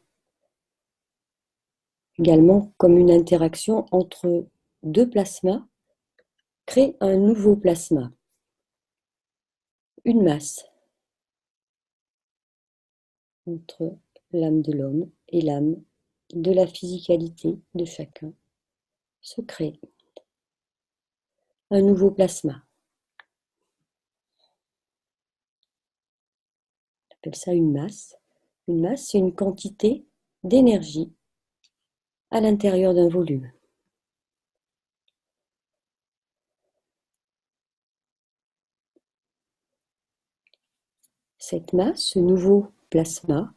également comme une interaction entre deux plasmas, crée un nouveau plasma, une masse entre l'âme de l'homme et l'âme de la physicalité de chacun se crée un nouveau plasma. On appelle ça une masse. Une masse, c'est une quantité d'énergie à l'intérieur d'un volume. Cette masse, ce nouveau plasma,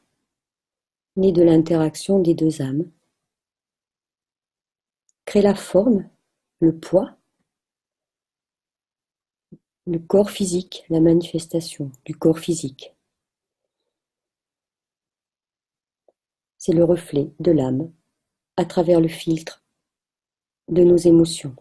né de l'interaction des deux âmes, crée la forme, le poids, le corps physique, la manifestation du corps physique. C'est le reflet de l'âme à travers le filtre de nos émotions.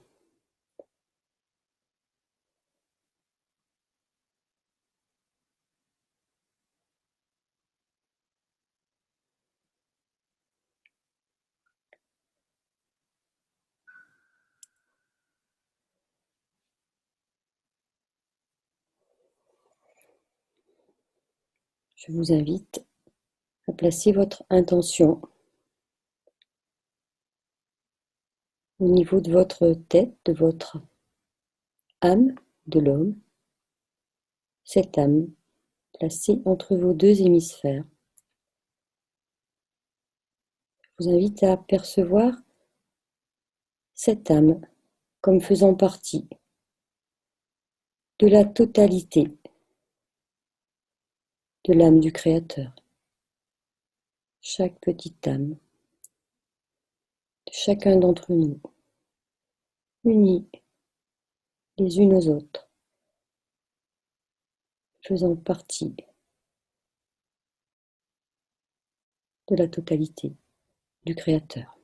Je vous invite à placer votre intention au niveau de votre tête, de votre âme de l'homme, cette âme placée entre vos deux hémisphères. Je vous invite à percevoir cette âme comme faisant partie de la totalité de l'âme du Créateur. Chaque petite âme de chacun d'entre nous, unis les unes aux autres, faisant partie de la totalité du Créateur.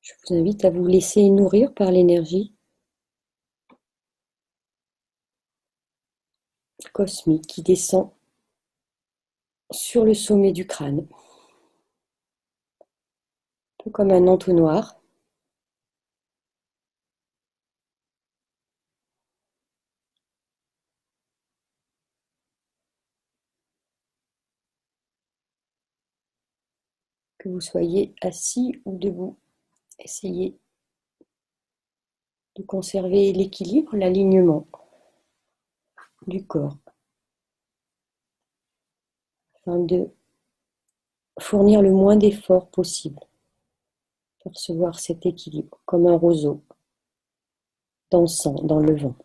Je vous invite à vous laisser nourrir par l'énergie cosmique qui descend sur le sommet du crâne, un peu comme un entonnoir. Que vous soyez assis ou debout, essayez de conserver l'équilibre, l'alignement du corps, afin de fournir le moins d'efforts possible, percevoir cet équilibre comme un roseau dansant dans le vent.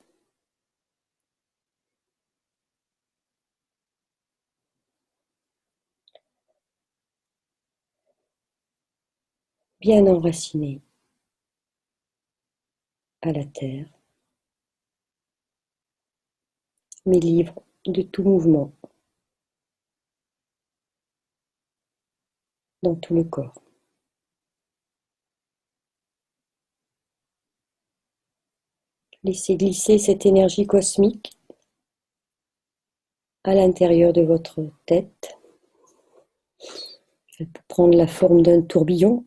Bien enraciné à la terre, mais libre de tout mouvement dans tout le corps. Laissez glisser cette énergie cosmique à l'intérieur de votre tête. Elle peut prendre la forme d'un tourbillon.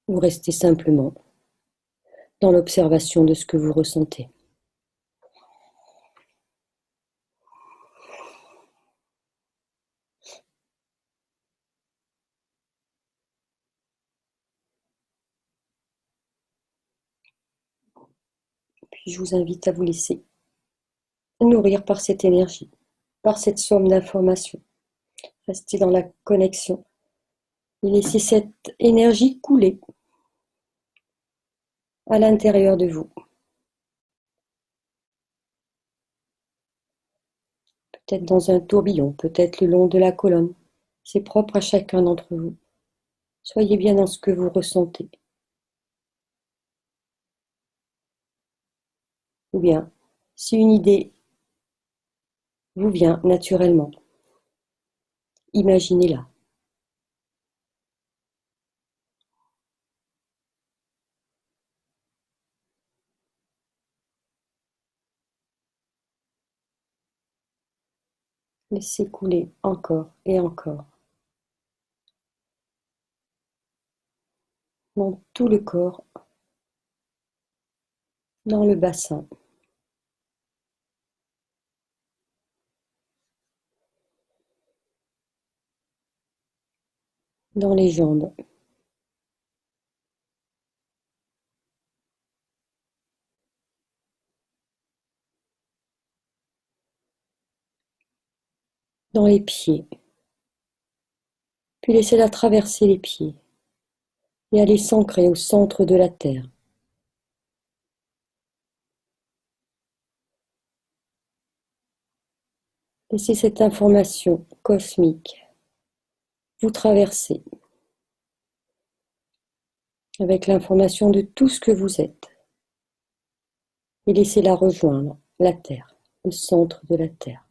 Ou restez simplement dans l'observation de ce que vous ressentez. Puis je vous invite à vous laisser nourrir par cette énergie, par cette somme d'informations. Restez dans la connexion et laissez cette énergie couler à l'intérieur de vous. Peut-être dans un tourbillon, peut-être le long de la colonne. C'est propre à chacun d'entre vous. Soyez bien dans ce que vous ressentez. Ou bien, si une idée vous vient naturellement, imaginez-la. Laissez couler encore et encore dans tout le corps, dans le bassin, dans les jambes, dans les pieds, puis laissez-la traverser les pieds et aller s'ancrer au centre de la terre. Laissez cette information cosmique vous traverser avec l'information de tout ce que vous êtes et laissez-la rejoindre la terre, le centre de la terre.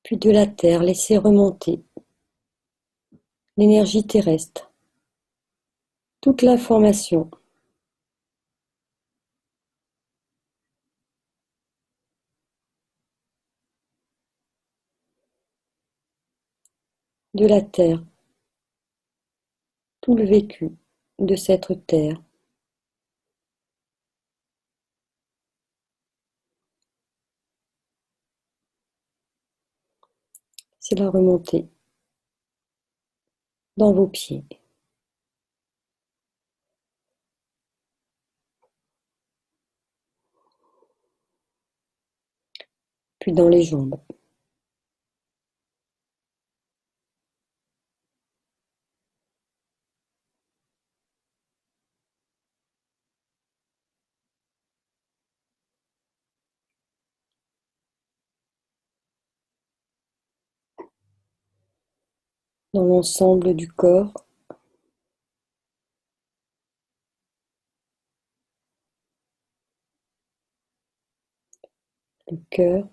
Puis de la terre, laissez remonter l'énergie terrestre, toute l'information de la terre, tout le vécu de cette terre. C'est la remontée dans vos pieds. Puis dans les jambes. Dans l'ensemble du corps. Le cœur.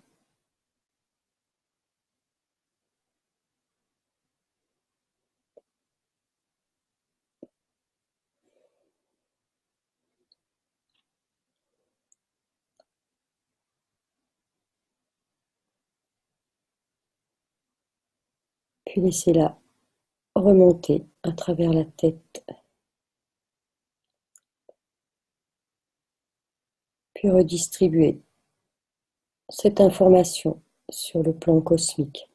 Puis laissez-la remonter à travers la tête. Puis redistribuer cette information sur le plan cosmique.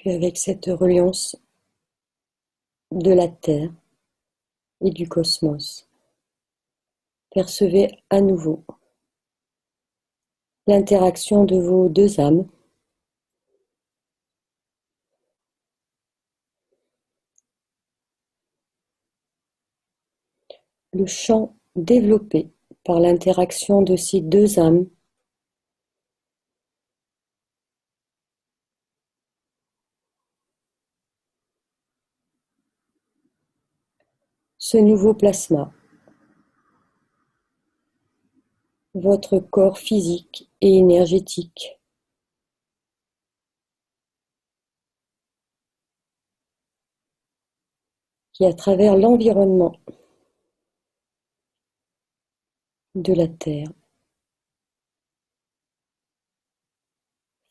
Puis avec cette reliance de la Terre et du cosmos, percevez à nouveau l'interaction de vos deux âmes. Le champ développé par l'interaction de ces deux âmes ce nouveau plasma, votre corps physique et énergétique. Qui, à travers l'environnement de la Terre,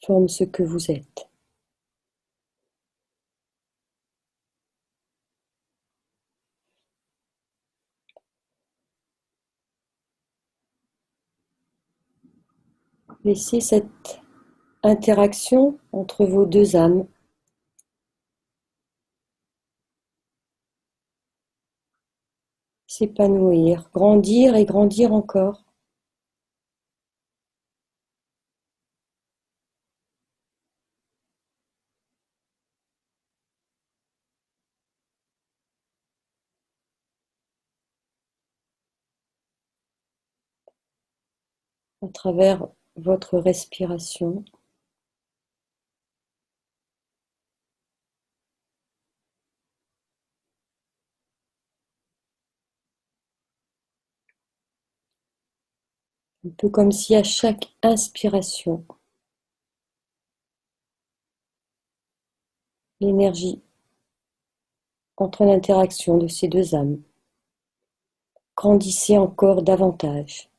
forme ce que vous êtes. Laissez cette interaction entre vos deux âmes s'épanouir, grandir et grandir encore. À travers votre respiration. Un peu comme si à chaque inspiration, l'énergie entre l'interaction de ces deux âmes grandissait encore davantage.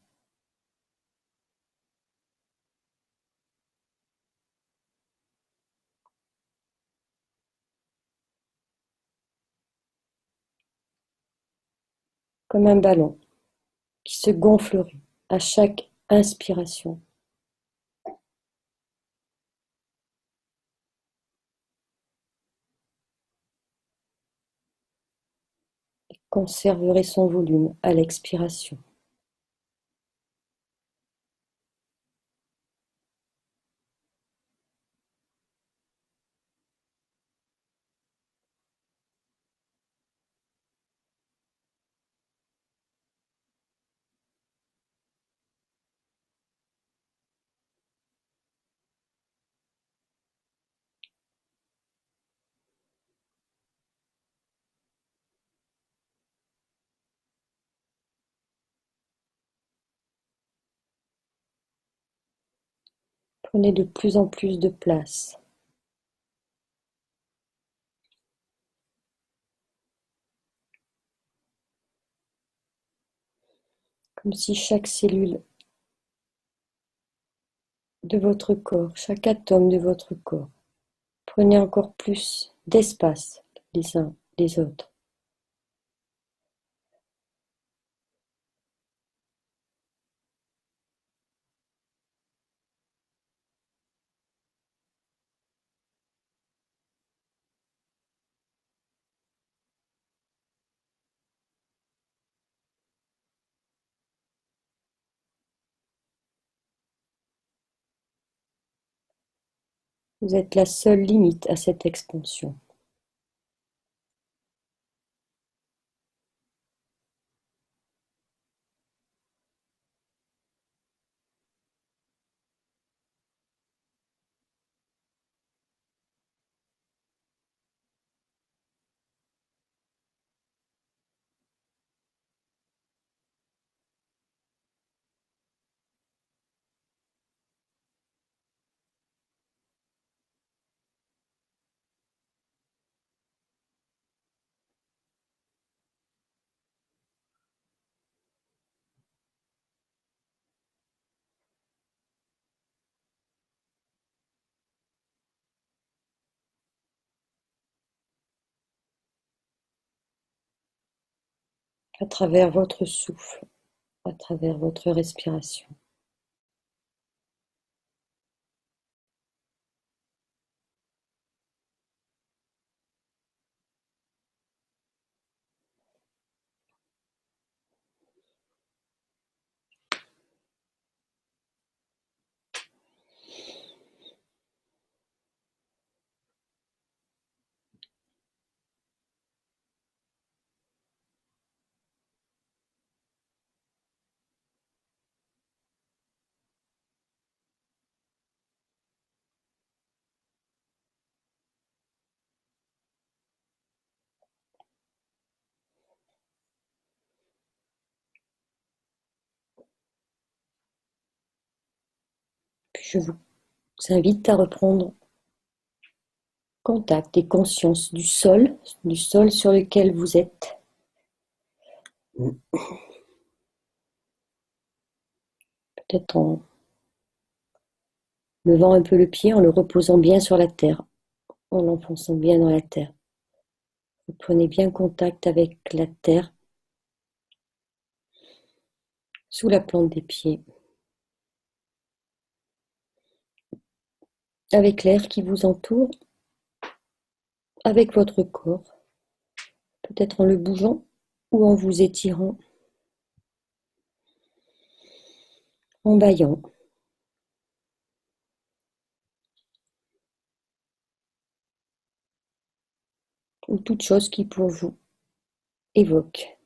Comme un ballon qui se gonflerait à chaque inspiration. Et conserverait son volume à l'expiration. Prenez de plus en plus de place. Comme si chaque cellule de votre corps, chaque atome de votre corps, prenait encore plus d'espace les uns les autres. Vous êtes la seule limite à cette expansion. À travers votre souffle, à travers votre respiration. Puis je vous invite à reprendre contact et conscience du sol sur lequel vous êtes. Peut-être en levant un peu le pied, en le reposant bien sur la terre, en l'enfonçant bien dans la terre. Vous prenez bien contact avec la terre sous la plante des pieds, avec l'air qui vous entoure, avec votre corps, peut-être en le bougeant ou en vous étirant, en bâillant. Ou toute chose qui pour vous évoque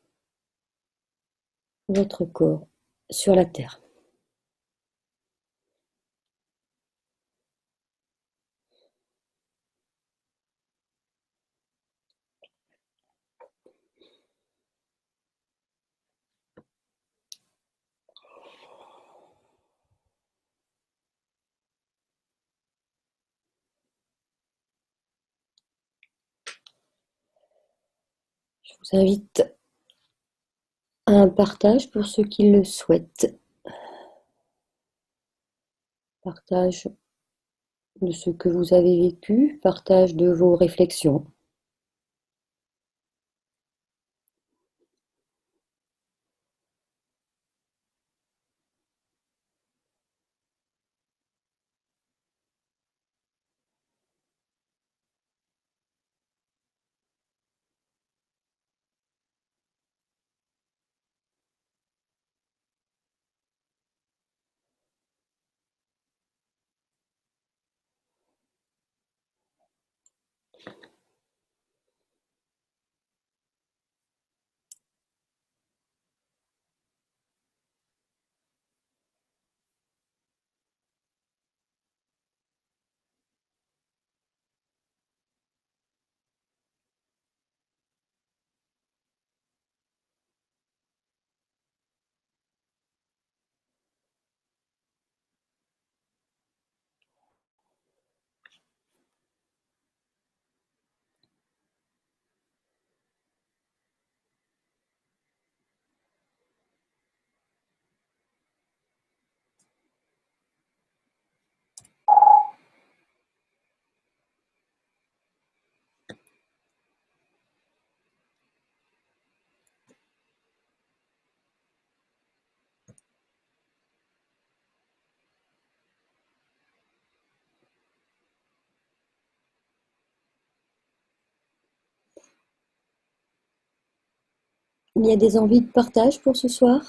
votre corps sur la terre. Je vous invite à un partage pour ceux qui le souhaitent. Partage de ce que vous avez vécu, partage de vos réflexions. Il y a des envies de partage pour ce soir?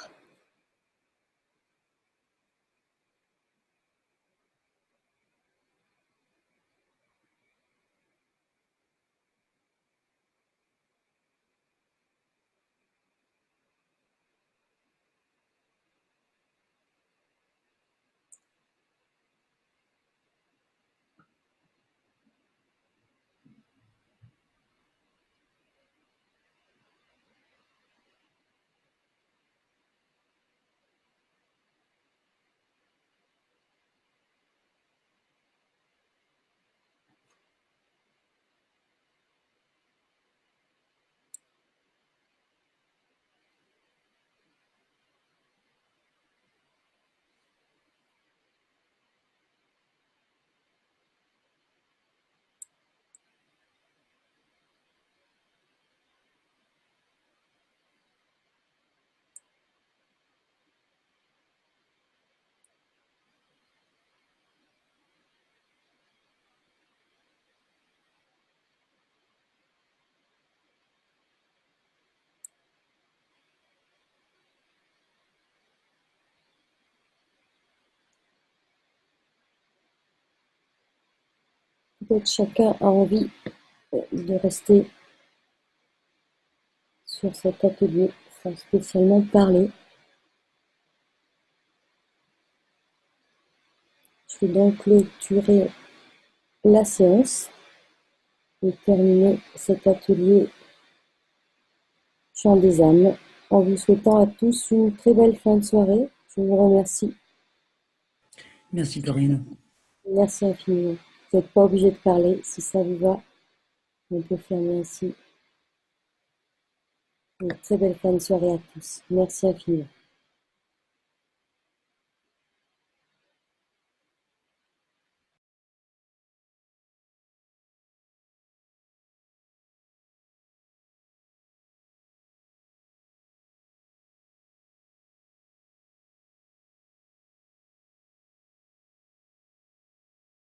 Peut-être chacun a envie de rester sur cet atelier sans spécialement parler. Je vais donc clôturer la séance et terminer cet atelier Chant des âmes en vous souhaitant à tous une très belle fin de soirée. Je vous remercie. Merci Corinne. Merci infiniment. Vous n'êtes pas obligé de parler. Si ça vous va, on peut fermer ainsi. Une très belle fin de soirée à tous. Merci infiniment.